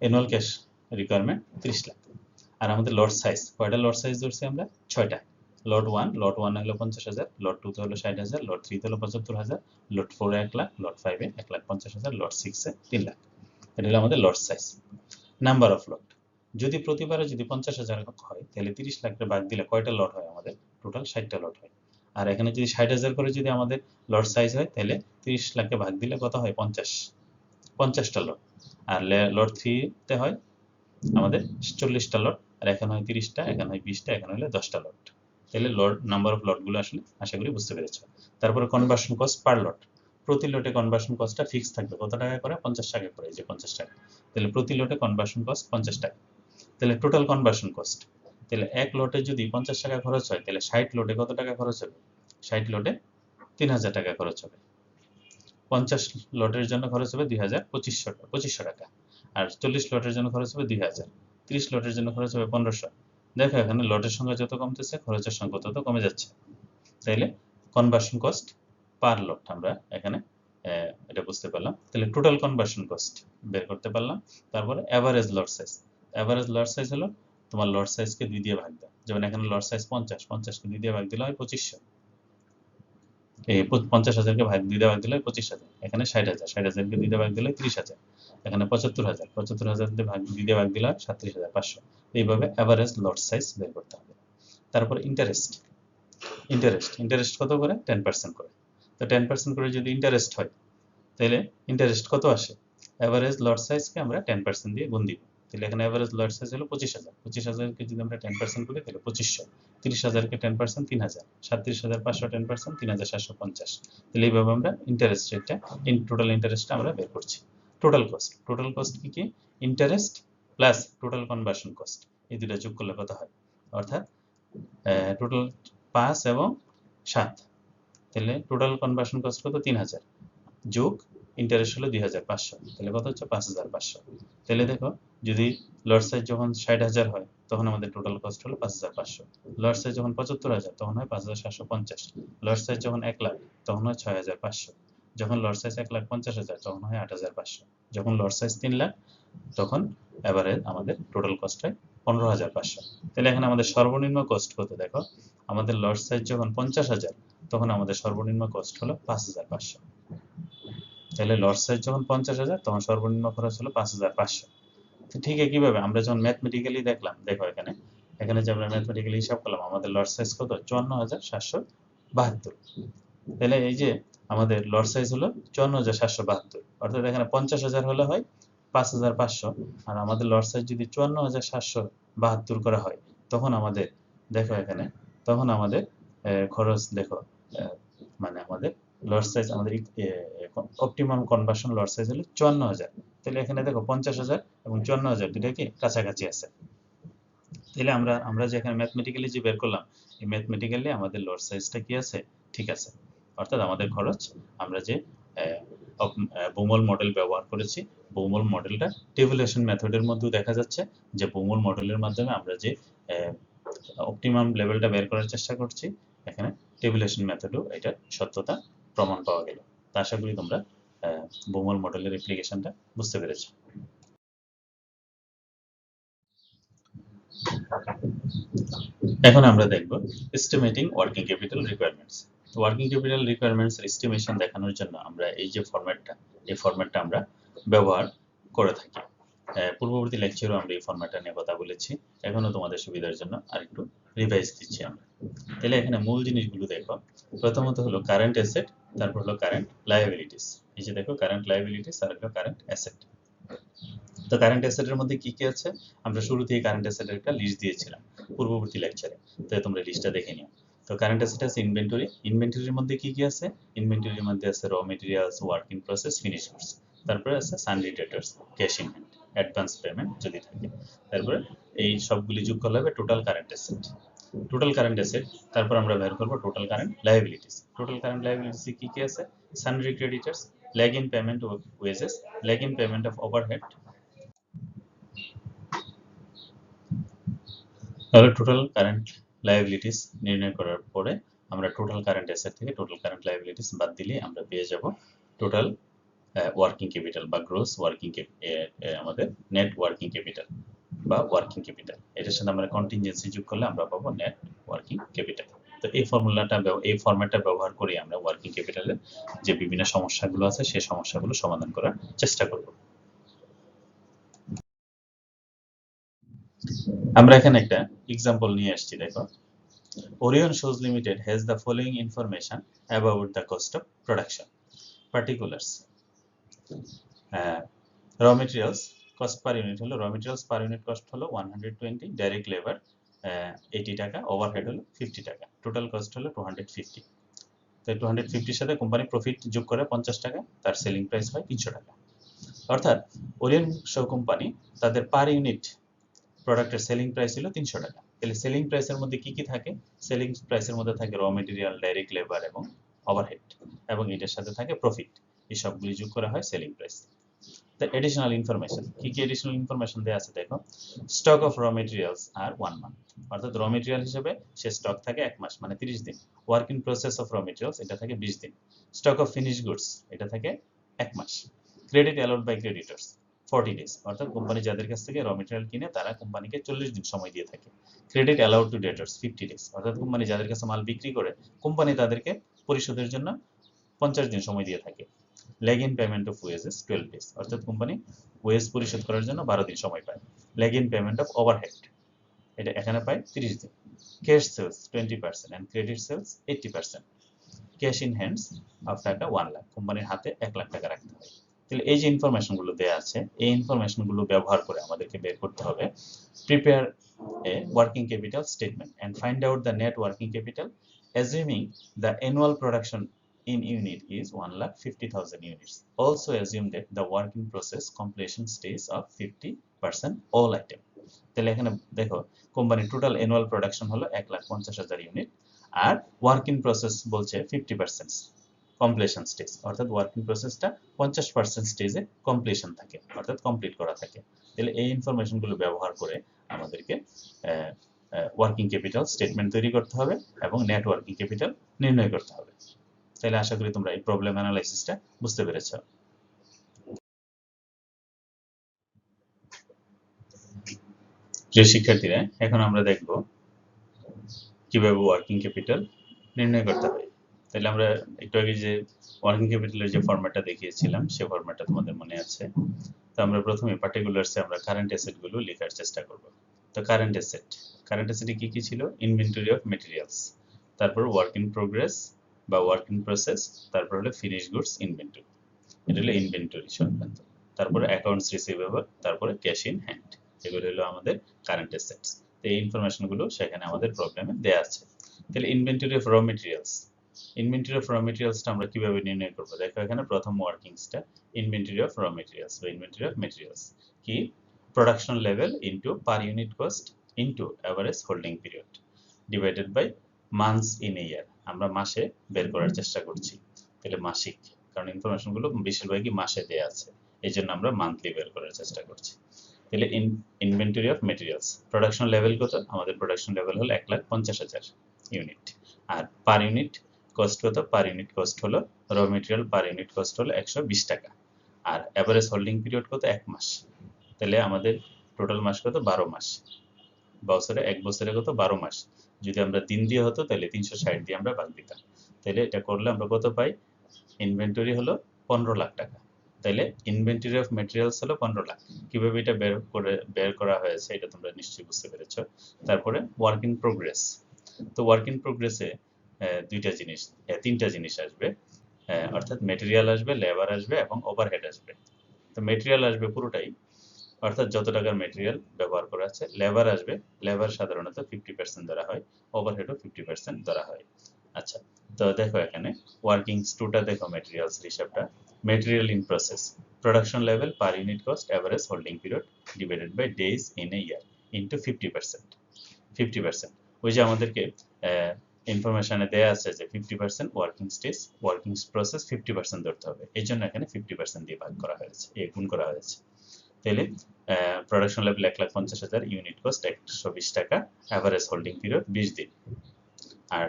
Annual cash requirement 30 lakh. আর আমাদের লট সাইজ, কয়টা লট সাইজ ধরছি আমরা? 6টা। লট 1 হলো 50,000, লট 2 তে হলো 60,000, লট 3 তে হলো 75,000, লট 4 এ 1 লাখ, লট 5 এ 1,50,000, লট 6 এ 3 লাখ। এটা হলো আমাদের লট সাইজ। নাম্বার অফ লট, যদি প্রতিবারে যদি 50,000 হয় তাহলে 30 লাখটা বাদ দিলে কয়টা লট হয় আমাদের? টোটাল 60টা লট হয়। আর এখানে যদি 60,000 করে যদি আমাদের লট সাইজ হয় তাহলে 30 লাখকে ভাগ দিলে কত হয়? 50টা লট। আর লট 3 তে হয় আমাদের 40টা লট, আর এখানে হয় 30টা, এখানে হয় 20টা, এখানে হলো 10টা লট। তাহলে লট নাম্বার অফ লটগুলো আসলে আশা করি বুঝতে পেরেছো। তারপরে কনভার্সন কস্ট পার লট, প্রতি লটে কনভার্সন কস্টটা ফিক্স থাকবে। কত টাকা করে? 50 টাকা করে, এই যে 50 টাকা। তাহলে প্রতি লটে কনভার্সন কস্ট 50 টাকা। তাহলে টোটাল কনভার্সন কস্ট, তাহলে এক লটে যদি 50 টাকা খরচ হয় তাহলে 60 লটে কত টাকা খরচ হবে? 60 লটে 3000 টাকা খরচ হবে। 50 লটের জন্য খরচ হবে 2500 টাকা। আর 40 লটের জন্য খরচ হবে 2000। 30 লটের জন্য খরচ হবে 1500। দেখো এখানে লটের সংখ্যা যত কমতেছে খরচের সংখ্যা তত কমে যাচ্ছে। তাইলে কনভার্সন কস্ট পার লট আমরা এখানে এটা বুঝতে পারলাম। তাহলে টোটাল কনভার্সন কস্ট বের করতে পারলাম। তারপরে এভারেজ লট সাইজ, এভারেজ লট সাইজ হলো তোমার লট সাইজকে 2 দিয়ে ভাগ দাও। যেমন এখানে লট সাইজ 50, 50কে 2 দিয়ে ভাগ দিলে হয় 2500। এই 50,000কে 2 দিয়ে ভাগ দিলে হয় 25,000। এখানে 60,000, 60,000কে 2 দিয়ে ভাগ দিলে হয় 30,000। এখানে 75,000, 75,000 দিয়ে 2 দিয়ে ভাগ দিলে হয় 37,500। এইভাবে এভারেজ লট সাইজ বের করতে হবে। তারপরে ইন্টারেস্ট, ইন্টারেস্ট কত করে? 10% করে। তো 10% করে যদি ইন্টারেস্ট হয় তাহলে ইন্টারেস্ট কত আসে? এভারেজ লট সাইজকে আমরা 10% দিয়ে গুণ দিব। তাহলে এখানে এভারেজ লট সাইজ হলো 25,000। 25,000কে যদি আমরা 10% করি তাহলে 2500। 30,000কে 10% 3,000। 37,500 10% 3,750। তাহলে এইভাবে আমরা ইন্টারেস্ট রেটটা, টোটাল ইন্টারেস্টটা আমরা বের করছি। টোটাল কস্ট কি কি? Interest plus total conversion cost, এই দুটো যোগ করলে কত হয়? অর্থাৎ টোটাল 5 এবং 7, তাহলে টোটাল কনভার্সন কস্ট কত? 3,000 যোগ ইন্টারেস্ট হলো 2,500, তাহলে কত হচ্ছে? 5,500। তাহলে দেখো যদি লট সাইজ যখন 60,000 হয় তখন আমাদের টোটাল কস্ট হলো 5,500। লট সাইজ যখন 75,000 তখন হয় 5,750। লট সাইজ যখন 1 লাখ তখন হয় 6,500। যখন লট সাইজ 1,50,000 তখন হয় 8,500। যখন লট সাইজ 3 লাখ তখন এভারেজ আমাদের টোটাল কস্ট হয় 15,500। তাহলে এখানে আমাদের সর্বনিম্ন কস্ট কত? দেখো আমাদের লট সাইজ যখন 50,000 তখন আমাদের সর্বনিম্ন কস্ট হলো 5,500। তাহলে লট সাইজ যখন 50,000 তখন সর্বনিম্ন খরচ হলো 5,500। তো ঠিক একইভাবে আমরা যখন ম্যাথমেটিক্যালি দেখলাম, দেখো এখানে যে আমরা ম্যাথমেটিক্যালি হিসাব করলাম আমাদের লট সাইজ কত? 54,772। তাহলে এই যে আমাদের লট সাইজ হলো 54,772, অর্থাৎ এখানে 50,000 হলে হয় 5,500, আর আমাদের লট সাইজ যদি 54,772 করা হয় তখন আমাদের দেখো এখানে তখন আমাদের খরচ দেখো, মানে আমাদের লট সাইজ আমাদের অপটিমাম কনভার্সন লট সাইজ হলো 54,000। তাহলে এখানে দেখো 50,000 এবং 54,000 দুটো কি কাছাকাছি আছে। তাহলে আমরা যে এখানে ম্যাথমেটিক্যালি যে বের করলাম, এই ম্যাথমেটিক্যালি আমাদের লট সাইজটা কি আছে? ঠিক আছে। অর্থাৎ আমাদের খরচ, আমরা যে বোমল মডেল ব্যবহার করেছি, বোমল মডেলটা টেবুলেশন মেথডের মধ্যেও দেখা যাচ্ছে যে বোমল মডেলের মাধ্যমে আমরা যে অপটিমাম লেভেলটা বের করার চেষ্টা করছি, এখানে টেবুলেশন মেথডেও এটা সত্যতা প্রমাণ পাওয়া গেল। তা আশা করি তোমরা বোমল মডেলের অ্যাপ্লিকেশনটা বুঝতে পেরেছো। এখন আমরা দেখব estimating working capital requirements. Working capital requirements estimation দেখানোর জন্য আমরা এই যে ফরম্যাটটা আমরা ব্যবহার করে থাকি। পূর্ববর্তী লেকচারেও আমরা এই ফরম্যাটটা নিয়ে কথা বলেছি। এখনো তোমাদের সুবিধার জন্য আরেকটু রিভাইজ দিচ্ছি আমরা। তাহলে এখানে মূল জিনিসগুলো দেখো। প্রথমত হলো কারেন্ট অ্যাসেট, তারপর হলো কারেন্ট লায়াবিলিটিস। এই যে দেখো কারেন্ট লায়াবিলিটিস আর হলো কারেন্ট অ্যাসেট। তো কারেন্ট অ্যাসেটের মধ্যে কি কি আছে? আমরা শুরুতেই কারেন্ট অ্যাসেটের একটা লিস্ট দিয়েছিলাম পূর্ববর্তী লেকচারে, তো তোমরা লিস্টটা দেখে নিও। তো কারেন্ট অ্যাসেট আছে ইনভেন্টরি। ইনভেন্টরির মধ্যে কি কি আছে? ইনভেন্টরির মধ্যে আছে raw materials, work in process, finish goods. তারপরে আছে sundry debtors, cash in hand, advance payment যদি থাকে। তারপরে এই সবগুলি যোগ করলে হবে total current asset. Total current asset, তারপর আমরা বের করব total current liabilities. Total current liabilities কি কি আছে? Sundry creditors, lag in payment of wages, lag in payment of overhead। তাহলে টোটাল কারেন্ট লায়াবিলিটিস নির্ণয় করার পরে আমরা টোটাল কারেন্ট অ্যাসেট থেকে টোটাল কারেন্ট লায়াবিলিটিস বাদ দিলে আমরা পেয়ে যাব টোটাল ওয়ার্কিং ক্যাপিটাল বা গ্রোস ওয়ার্কিং আমাদের নেট ওয়ার্কিং ক্যাপিটাল বা ওয়ার্কিং ক্যাপিটাল। এটার সাথে আমরা কন্টিনজেন্সি যোগ করলে আমরা পাবো নেট ওয়ার্কিং ক্যাপিটাল। তো এই ফরম্যাটটা ব্যবহার করে আমরা ওয়ার্কিং ক্যাপিটালের যে বিভিন্ন সমস্যাগুলো আছে সেই সমস্যাগুলো সমাধান করার চেষ্টা করব। আমরা এখানে একটা এক্সাম্পল নিয়ে আসছি, দেখো। Orion Shoes Limited has the following information about the cost of production. Particulars. Raw materials cost per unit হলো, raw materials per unit cost হলো 120, direct labor 80 টাকা, overhead হলো 50 টাকা, total cost হলো 250। তো 250 এর সাথে কোম্পানি প্রফিট যোগ করে 50 টাকা, তার সেলিং প্রাইস হয় 300 টাকা। অর্থাৎ ওরিয়ন শো কোম্পানি তাদের পার ইউনিট প্রোডাক্টের সেলিং প্রাইস ছিল 300 টাকা। তাহলে সেলিং প্রাইসের মধ্যে কি কি থাকে? সেলিং প্রাইসের মধ্যে থাকে র মেটেরিয়াল, ডাইরেক্ট লেবার এবং ওভারহেড, এবং এটার সাথে থাকে প্রফিট। এই সবগুলি যোগ করা হয় selling price. The additional information, কি কি additional information দেয়া আছে দেখো। স্টক অফ র মেটেরিয়ালস আর 1 month, অর্থাৎ র মেটেরিয়াল হিসেবে সে স্টক থাকে 1 মাস মানে 30 দিন। Work in process of raw materials এটা থাকে 20 দিন। স্টক অফ ফিনিশ গুডস এটা থাকে 1 মাস। ক্রেডিট অ্যালাউড বাই ক্রেডিটরস 40 days, অর্থাৎ কোম্পানি যাদের কাছ থেকে র মেটেরিয়াল কিনে তারা কোম্পানিকে 40 দিন সময় দিয়ে থাকে। ক্রেডিট অ্যালাউড টু ডেটরস 50 days, অর্থাৎ কোম্পানি যাদের কাছে মাল বিক্রি করে কোম্পানি তাদেরকে পরিশোধের জন্য 50 দিন সময় দিয়ে থাকে। Lag in payment of wages 12 days, অর্থাৎ কোম্পানি ওয়েজ পরিশোধ করার জন্য 12 দিন সময় পায়। Lag in payment of overhead এটা এখানে পায় 30 দিন। Cash sales 20% and credit sales 80%। Cash in hands of টাকা 1 লাখ, কোম্পানির হাতে 1 লাখ টাকা রাখতে হয়। তাহলে এই যে ইনফরমেশনগুলো দেয়া আছে, এই ইনফরমেশনগুলো ব্যবহার করে আমাদেরকে বের করতে হবে prepare a working capital statement and find out the net working capital assuming the annual production in unit is 1,50,000 units. Also assume that the work in process completion stage of 50% all item. তাহলে এখানে দেখো company total annual production হলো 1,50,000 unit, আর work in process বলছে 50% completion stage, অর্থাৎ work in প্রসেসটা 50% স্টেজে completion থাকে, অর্থাৎ কমপ্লিট করা থাকে। তাহলে এই ইনফরমেশনগুলো ব্যবহার করে আমাদেরকে ওয়ার্কিং ক্যাপিটাল স্টেটমেন্ট তৈরি করতে হবে এবং নেট ওয়ার্কিং ক্যাপিটাল নির্ণয় করতে হবে। তাহলে আশা করি তোমরা এই প্রবলেম অ্যানালাইসিসটা বুঝতে পেরেছো। প্রিয় শিক্ষার্থীরা, এখন আমরা দেখব কিভাবে ওয়ার্কিং ক্যাপিটাল নির্ণয় করতে হয়। তাহলে আমরা একটু আগে যে ওয়ার্কিং ক্যাপিটালের যে ফরম্যাটটা দেখিয়েছিলাম সেই ফরম্যাটটা তোমাদের মনে আছে। তো আমরা প্রথমে পার্টিকুলারসে আমরা কারেন্ট অ্যাসেটগুলো লেখার চেষ্টা করব। তো কারেন্ট অ্যাসেটে কি কি ছিল? ইনভেন্টরি অফ ম্যাটেরিয়ালস, তারপর ওয়ার্ক ইন প্রোগ্রেস বা ওয়ার্ক ইন প্রসেস, তারপর হলো ফিনিশ গুডস ইনভেন্টরি, এটা হলো ইনভেন্টরি সংক্রান্ত। তারপরে অ্যাকাউন্টস রিসিভেবল, তারপরে ক্যাশ ইন হ্যান্ড, এগুলো হলো আমাদের কারেন্ট অ্যাসেটস। তো এই ইনফরমেশনগুলো সেখানে আমাদের প্রবলেমে দেয়া আছে। তাহলে inventory of raw materials, inventory of raw মেটেরিয়ালসটা আমরা কিভাবে নির্ণয় করব? দেখো এখানে প্রথম ওয়ার্কিংসটা ইনভেন্টরি অফ র মেটেরিয়ালস বা ইনভেন্টরি অফ মেটেরিয়ালস কি? Production level into per unit cost into average holding period divided by months in a year. আমরা মাসে বের করার চেষ্টা করছি, তাহলে মাসিক, কারণ ইনফরমেশনগুলো বেশিরভাগই মাসে দেয়া আছে, এই জন্য আমরা মান্থলি বের করার চেষ্টা করছি। তাহলে inventory of materials production level কত? আমাদের প্রোডাকশন লেভেল হলো 1,50,000 ইউনিট। আর পার ইউনিট কস্ট কত? পার ইউনিট কস্ট হলো র মেটেরিয়াল পার ইউনিট কস্ট হলো 120 টাকা। আর এভারেজ হোল্ডিং পিরিয়ড কত? 1 মাস। তাহলে আমাদের টোটাল মাস কত? 12 মাস। বছরে 1 বছরে কত? 12 মাস। যদি আমরা দিন দিয়ে হতো তাহলে 360 দিয়ে আমরা ভাগ দিতাম। তাহলে এটা করলে আমরা কত পাই? ইনভেন্টরি হলো 15 লাখ টাকা। তাহলে ইনভেন্টরি অফ ম্যাটেরিয়ালস হলো 15 লাখ। কিভাবে এটা বের করা হয়েছে এটা তোমরা নিশ্চয়ই বুঝতে পেরেছো। তারপরে ওয়ার্ক ইন প্রোগ্রেস। তো ওয়ার্ক ইন প্রোগ্রেসে তিনটা জিনিস আসবে, অর্থাৎ ম্যাটেরিয়াল আসবে, লেবার আসবে এবং ওভারহেড আসবে। তো ম্যাটেরিয়াল আসবে পুরোটাই, অর্থাৎ যত টাকার ম্যাটেরিয়াল ব্যবহার করা আছে। লেবার আসবে, লেবার সাধারণত 50% ধরা হয়, ওভারহেডও 50% ধরা হয়। আচ্ছা, তো দেখো এখানে ওয়ার্কিংস টুটা দেখো, ম্যাটেরিয়ালস হিসাবটা material in process production level per unit cost average holding period divided by days in a year into 50%। ওই যে আমাদেরকে ইনফরমেশনে দেয়া আছে যে 50% ওয়ার্কিং প্রসেস 50% ধরতে হবে, এই জন্য এখানে 50% দিয়ে ভাগ করা হয়েছে, গুণ করা হয়েছে। তাহলে প্রোডাকশন লেভেল 1,50,000, ইউনিট কস্ট 120 টাকা, অ্যাভারেজ হোল্ডিং পিরিয়ড 20 দিন, আর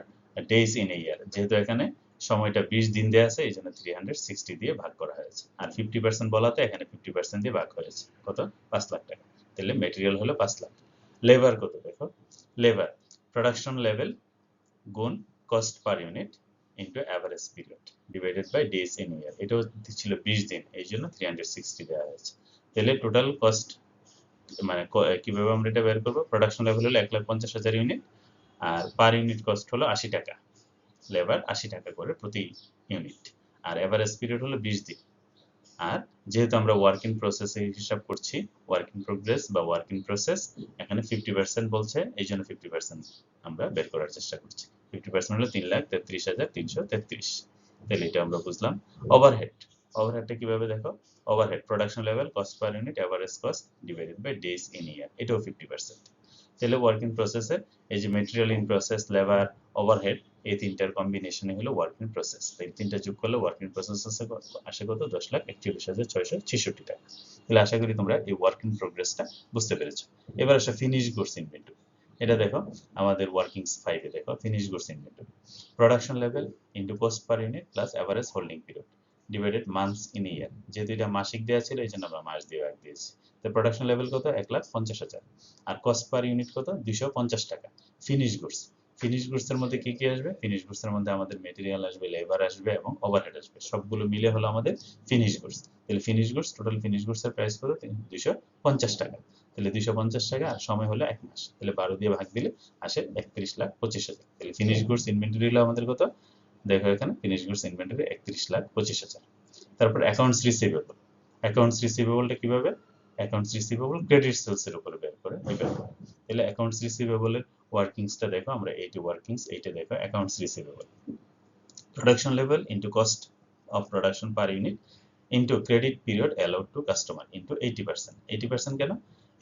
ডেজ ইন এ ইয়ার, যেহেতু এখানে সময়টা 20 দিন দেওয়া আছে এই জন্য 360 দিয়ে ভাগ করা হয়েছে, আর 50% বলাতে এখানে 50% দিয়ে ভাগ হয়েছে, কত 5 লাখ টাকা। তাহলে মেটেরিয়াল হলো 5 লাখ। লেবার কত দেখো, লেবার প্রোডাকশন লেভেল গুণ cost per unit into average period divided by days in year, এটাও ছিল 20 দিন, এই জন্য 360 দেওয়া হয়েছে। তাহলে টোটাল কস্ট মানে কিভাবে আমরা এটা বের করবো, প্রোডাকশন লেভেল হলো 1,50,000 ইউনিট, আর পার ইউনিট কস্ট হলো 80 টাকা, লেবার 80 টাকা করে প্রতি ইউনিট, আর এভারেজ পিরিয়ড হলো 20 দিন। আর যেহেতু আমরা ওয়ার্ক ইন প্রসেসে হিসাব করছি, ওয়ার্ক ইন প্রোগ্রেস বা ওয়ার্ক ইন প্রসেস, এখানে 50% বলছে, এই জন্য 50% আমরা বের করার চেষ্টা করছি। 50% হলো 3,33,333। তাহলে এটা আমরা বুঝলাম। ওভারহেড, ওভারহেডটা কিভাবে দেখো, overhead production level cost per unit average cost divided by days in year, এটাও 50%। তাহলে ওয়ার্ক ইন প্রসেসে এই যে material in process, labour, overhead, এই তিনটার কম্বিনেশনে হলো ওয়ার্ক ইন প্রসেস। এই তিনটা যোগ করলে ওয়ার্ক ইন প্রসেস আসে কত, 10,41,666 টাকা। তাহলে আশা করি তোমরা এই ওয়ার্ক ইন প্রোগ্রেসটা বুঝতে পেরেছো। এবার আসে ফিনিশ গুডস ইনভেন্টরি। এটা দেখো আমাদের ওয়ার্কিংস 5 এ দেখো finish goods inventory, production level into cost per unit plus average holding period divided months in year, যেহেতু এটা মাসিক দেওয়া ছিল এই জন্য আমরা মাস দিয়ে ভাগ দিয়েছি। তো প্রোডাকশন লেভেল কত, 1,50,000, আর কস্ট পার ইউনিট কত, 250 টাকা। ফিনিশ গুডস, ফিনিশ গুডস এর মধ্যে কি কি আসবে, ফিনিশ গুডস এর মধ্যে আমাদের মেটেরিয়াল আসবে, লেবার আসবে এবং ওভারহেড আসবে, সবগুলো মিলে হলো আমাদের ফিনিশ গুডস। তাহলে finish goods, total finish goods এর প্রাইস কত, 250 টাকা। তাহলে 250 টাকা, আর সময় হলো 1 মাস, তাহলে 12 দিয়ে ভাগ দিলে আসে 31,25,000। তাহলে ফিনিশ গুডস ইনভেন্টরি হলো আমাদের কত, দেখো এখানে ফিনিশ গুডস ইনভেন্টরি 31,25,000। তারপর অ্যাকাউন্টস রিসিভেবল, অ্যাকাউন্টস রিসিভেবলটা কিভাবে, অ্যাকাউন্টস রিসিভেবল ক্রেডিট সেলস এর উপরে বের করে বের করে। তাহলে অ্যাকাউন্টস রিসিভেবলের ওয়ার্কিংসটা দেখো, আমরা এইটা ওয়ার্কিংস, এইটা দেখো accounts receivable, production level into cost of production per unit into credit period allowed to customer into 80%। 80% কেন,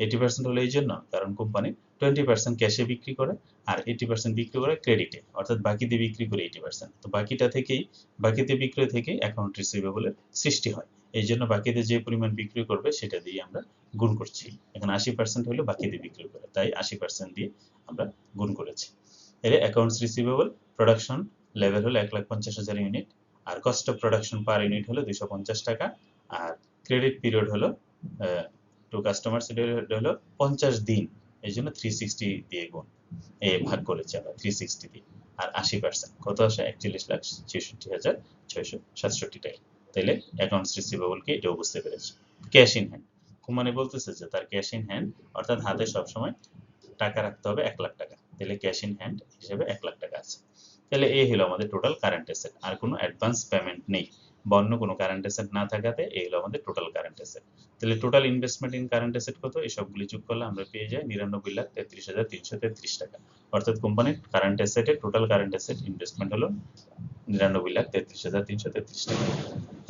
80% হলো এই জন্য কারণ কোম্পানি 20% ক্যাশে বিক্রি করে আর 80% বিক্রি করে ক্রেডিটে, অর্থাৎ বাকিতে বিক্রি করে 80%। তো বাকিতে বিক্রি থেকে অ্যাকাউন্ট রিসিভেবলের সৃষ্টি হয়, এই জন্য বাকিতে যে পরিমাণ বিক্রি করবে সেটা দিয়ে আমরা গুণ করছি। এখানে 80% হলো বাকিতে বিক্রি করে, তাই 80% দিয়ে আমরা গুণ করেছি। এর অ্যাকাউন্টস রিসিভেবল প্রোডাকশন লেভেল হলো 1,50,000 ইউনিট, আর cost of production per unit হলো 250 টাকা, আর ক্রেডিট পিরিয়ড হলো টু কাস্টমার সেটা হলো 50 দিন, এই জন্য 360 দিয়ে গুণ ভাগ করেছি আমরা 360 দিয়ে, আর 80% কত আসে, 41,66,667 টাকা। তাহলে অ্যাকাউন্টস রিসিভেবল কি এটাও বুঝতে পেরেছি। ক্যাশ ইন হ্যান্ড, মানে বলতেছে যে তার ক্যাশ ইন হ্যান্ড অর্থাৎ হাতে সবসময় টাকা রাখতে হবে 1 লাখ টাকা, তাহলে ক্যাশ ইন হ্যান্ড হিসেবে 1 লাখ টাকা আছে। তাহলে এই হলো আমাদের টোটাল কারেন্ট অ্যাসেট, আর কোনো অ্যাডভান্স পেমেন্ট নেই বা অন্য কোনো কারেন্ট অ্যাসেট না থাকাতে এই হলো আমাদের টোটাল কারেন্ট অ্যাসেট। তাহলে total investment in current asset কত, এই সবগুলি যোগ করলে আমরা পেয়ে যাই 99,33,333 টাকা। অর্থাৎ কোম্পানির কারেন্ট অ্যাসেটে টোটাল কারেন্ট অ্যাসেট ইনভেস্টমেন্ট হলো 99,33,333 টাকা।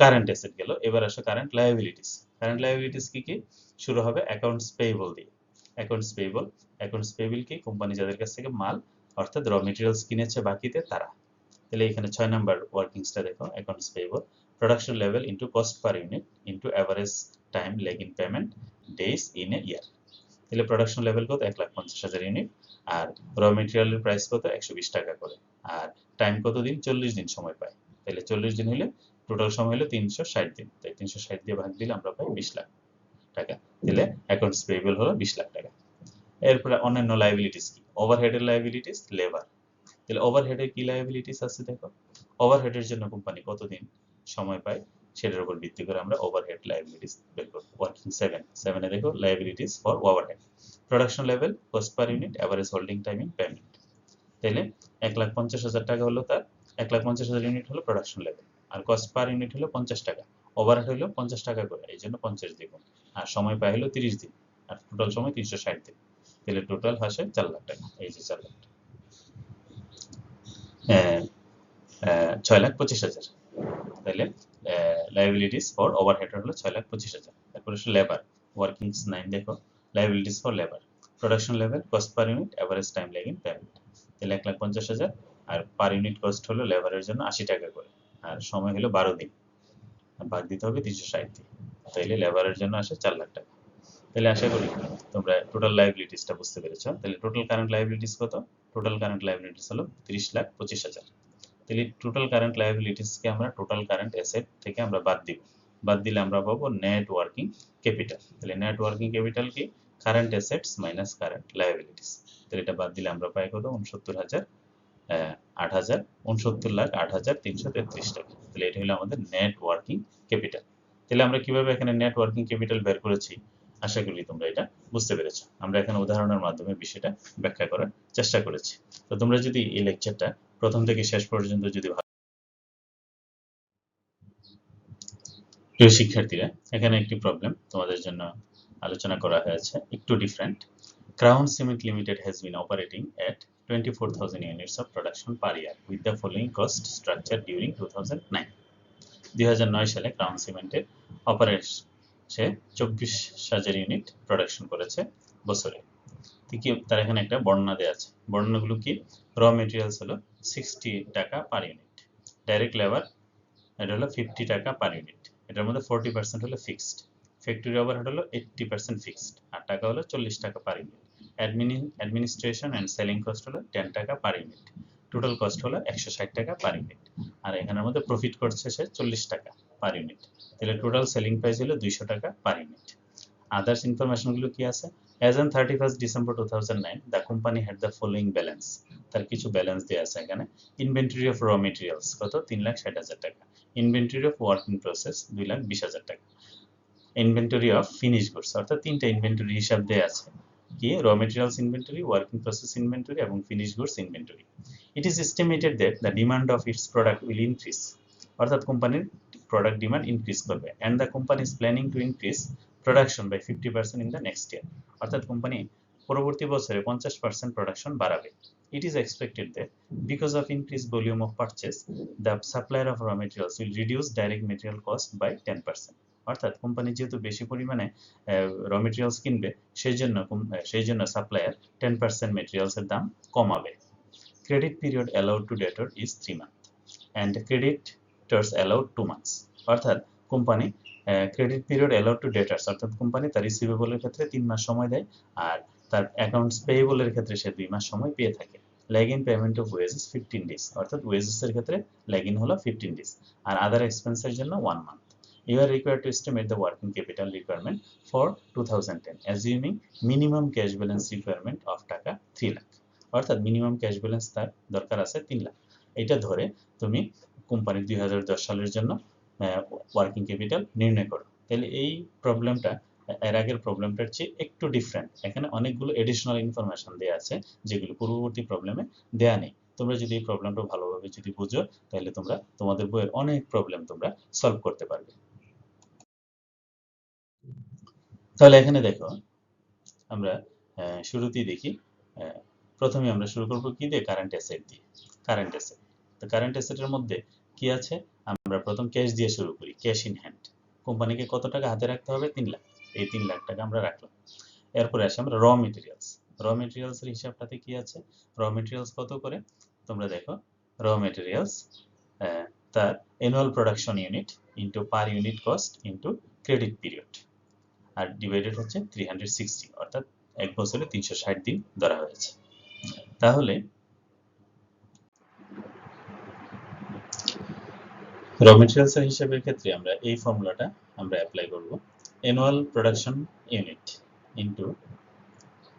কারেন্ট অ্যাসেট গেল, এবার আসে কারেন্ট লায়াবিলিটিস। কারেন্ট লায়াবিলিটিস কি কি, শুরু হবে অ্যাকাউন্টস পেয়েবল দিয়ে। অ্যাকাউন্টস পেয়েবল কি, কোম্পানি যাদের কাছ থেকে মাল অর্থাৎ র মেটেরিয়ালস কিনেছে বাকিতে তারা। তাহলে এখানে 6 নাম্বার ওয়ার্কিংসটা দেখো, accounts payable production level into cost per unit into average time lag in payment days in a year. তাহলে প্রোডাকশন লেভেল কত, 1,50,000 ইউনিট, আর র মেটেরিয়ালের প্রাইস কত, 120 টাকা করে, আর টাইম কত দিন, 40 দিন সময় পায়। তাহলে 40 দিন হলে টোটাল সময় হলো 360 দিন, তাই 360 দিয়ে ভাগ দিলে আমরা পাই 20 লাখ টাকা। তাহলে অ্যাকাউন্টস পেয়েবল হলো 20 লাখ টাকা। এরপরে অন্যান্য লায়াবিলিটিস কি, ওভারহেডের লায়াবিলিটিস, লেবার। তাহলে ওভারহেডের কি লায়াবিলিটিস আছে দেখো, ওভারহেডের জন্য কোম্পানি কতদিন সময় পায় সেটার উপর ভিত্তি করে আমরা ওভারহেড লায়াবিলিটিস বের করব। ওয়ার্কিং 7 এ দেখো liabilities for overhead, production level, cost per unit, average holding time in payment. তাহলে 1,50,000 টাকা হলো তার, 1,50,000 ইউনিট হলো প্রোডাকশন লেভেল, আর কস্ট পার ইউনিট হলো 50 টাকা, ওভারহেড হলো 50 টাকা করে, এই জন্য 50 দিয়ে গুণ, আর সময় পায় হলো 30 দিন, আর টোটাল সময় 360 দিন। তাহলে টোটাল আসে 4 লাখ টাকা, এই যে 4 লাখ টাকা। 6,25,000। তাহলে লায়াবিলিটিস ফর ওভারহেড হলো 6,25,000। তারপরে হচ্ছে লেবার, ওয়ার্কিংস 9 দেখো, liabilities for labour, production level, cost per unit, average time lag in payment. তাহলে 1,50,000 আর পার ইউনিট কস্ট হলো লেবারের জন্য 80 টাকা করে, আর সময় হলো 12 দিন, ভাগ দিতে হবে 360 দিয়ে, তাইলে লেবারের জন্য আসে 4 লাখ টাকা। তাহলে আশা করি তোমরা টোটাল লাইবিলিটিসটা বুঝতে পেরেছো। তাহলে টোটাল কারেন্ট লাইবিলিটিস কত? টোটাল কারেন্ট লাইবিলিটিস হলো 30,25,000। তাহলে টোটাল কারেন্ট লাইবিলিটিসকে আমরা টোটাল কারেন্ট অ্যাসেট থেকে আমরা বাদ দিব, বাদ দিলে আমরা পাবো নেট ওয়ার্কিং ক্যাপিটাল। তাহলে নেট ওয়ার্কিং ক্যাপিটাল কি? Current assets minus current liabilities. তাহলে এটা বাদ দিলে আমরা পাই কত? 69,0333 টাকা। তাহলে এটা হলো আমাদের নেট ওয়ার্কিং ক্যাপিটাল। তাহলে আমরা কিভাবে এখানে নেট ওয়ার্কিং ক্যাপিটাল বের করেছি, আশা করি তোমরা এটা বুঝতে পেরেছো। আমরা এখানে উদাহরণের মাধ্যমে বিষয়টা ব্যাখ্যা করার চেষ্টা করেছি। তো তোমরা যদি এই লেকচারটা প্রথম থেকে শেষ পর্যন্ত যদি প্রিয় শিক্ষার্থীরা, এখানে একটি প্রবলেম তোমাদের জন্য আলোচনা করা হয়েছে, একটু different. Crown Cement Limited has been operating at 24,000 units of production per year with the following cost structure during 2009. 2009 সালে ক্রাউন সিমেন্টের অপারেশন সে 24,000 ইউনিট প্রোডাকশন করেছে বছরে। কি তার এখানে একটা বর্ণনা দেওয়া আছে। বর্ণনাগুলো কি? র মেটেরিয়ালস হলো 60 টাকা পার ইউনিট, ডাইরেক্ট লেবার এটা হলো 50 টাকা পার ইউনিট, এটার মধ্যে 40% হলো ফিক্সড, ফ্যাক্টরি ওভারহেড হলো 80% ফিক্সড, আর টাকা হলো 40 টাকা per unit. Administration and selling cost হলো 10 টাকা পার ইউনিট, টোটাল কস্ট হলো 160 টাকা পার ইউনিট, আর এখানের মধ্যে প্রফিট করছে সে 40 টাকা পার ইউনিট। তাহলে টোটাল সেলিং প্রাইস হলো 200 টাকা পার ইউনিট। আদার্স ইনফরমেশনগুলো কি আছে? As on 31st December 2009, the company had the following balance. তার কিছু ব্যালেন্স দেওয়া আছে এখানে। ইনভেন্টরি অফ র মেটেরিয়ালস কত? 3,60,000 টাকা। Inventory of work in process 2,20,000 টাকা। ইনভেন্টরি অফ ফিনিশ গুডস, অর্থাৎ তিনটা ইনভেন্টরি হিসাব দেওয়া আছে। কি? Raw materials inventory, work in process inventory এবং finish goods inventory. It is estimated that the demand of its product will increase, অর্থাৎ কোম্পানির প্রোডাক্ট ডিমান্ড ইনক্রিজ করবে, and the company is planning to increase production by 50% in the next year, অর্থাৎ company পরবর্তী বছরে 50% production বাড়াবে। It is expected that because of increased volume of purchase, the supplier of raw materials will reduce direct material cost by 10%. অর্থাৎ company যেহেতু বেশি পরিমাণে raw materials কিনবে, সেই জন্য সাপ্লায়ার 10% মেটেরিয়ালসের দাম কমাবে। Credit period allowed to debtor is 3 months and creditors allowed 2 months, অর্থাৎ কোম্পানি credit period allowed to debtors, অর্থাৎ কোম্পানি তার রিসিভেবলের ক্ষেত্রে 3 মাস সময় দেয়, আর তার অ্যাকাউন্টস পেয়েবলের ক্ষেত্রে সে 2 মাস সময় পেয়ে থাকে। Lag in payment of wages 15 days, অর্থাৎ ওয়েজেসের ক্ষেত্রে ল্যাগ ইন হলো 15 days, আর আদার এক্সপেন্সের জন্য 1 month. You are required to estimate the working capital requirement for 2010, assuming minimum cash balance requirement of টাকা 3 লাখ, অর্থাৎ মিনিমাম ক্যাশ ব্যালেন্স তার দরকার আছে 3 লাখ। এটা ধরে তুমি কোম্পানির 2010 সালের জন্য ওয়ার্কিং ক্যাপিটাল নির্ণয় করো। তাহলে এই প্রবলেমটা এর আগের প্রবলেমটার চেয়ে একটু ডিফারেন্ট। এখানে অনেকগুলো এডিশনাল ইনফরমেশন দেওয়া আছে যেগুলো পূর্ববর্তী প্রবলেমে দেয়া নেই। তোমরা যদি এই প্রবলেমটা ভালোভাবে যদি বুঝো, তাহলে তোমরা তোমাদের বইয়ের অনেক প্রবলেম তোমরা সলভ করতে পারবে। তাহলে এখানে দেখো, আমরা শুরুতেই দেখি, প্রথমে আমরা শুরু করব কি দিয়ে? কারেন্ট অ্যাসেট দিয়ে। কারেন্ট অ্যাসেট, তো কারেন্ট অ্যাসেটের মধ্যে কি আছে? আমরা প্রথম ক্যাশ দিয়ে শুরু করি, ক্যাশ ইন হ্যান্ড। কোম্পানিকে কত টাকা হাতে রাখতে হবে? 3 লাখ। এই 3 লাখ টাকা আমরা রাখলাম। এরপরে আসি আমরা র মেটেরিয়ালস। র মেটেরিয়ালস এর হিসাবটাতে কি আছে? র মেটেরিয়ালস কত করে? তোমরা দেখো, র মেটেরিয়ালস তার annual production unit into per unit cost into credit period, আর ডিভাইডেড হচ্ছে 360, অর্থাৎ এক বছরে 360 দিন ধরা হয়েছে। তাহলে র মেটেরিয়ালস এর হিসাবের ক্ষেত্রে আমরা এই ফর্মুলাটা আমরা অ্যাপ্লাই করব। Annual production unit into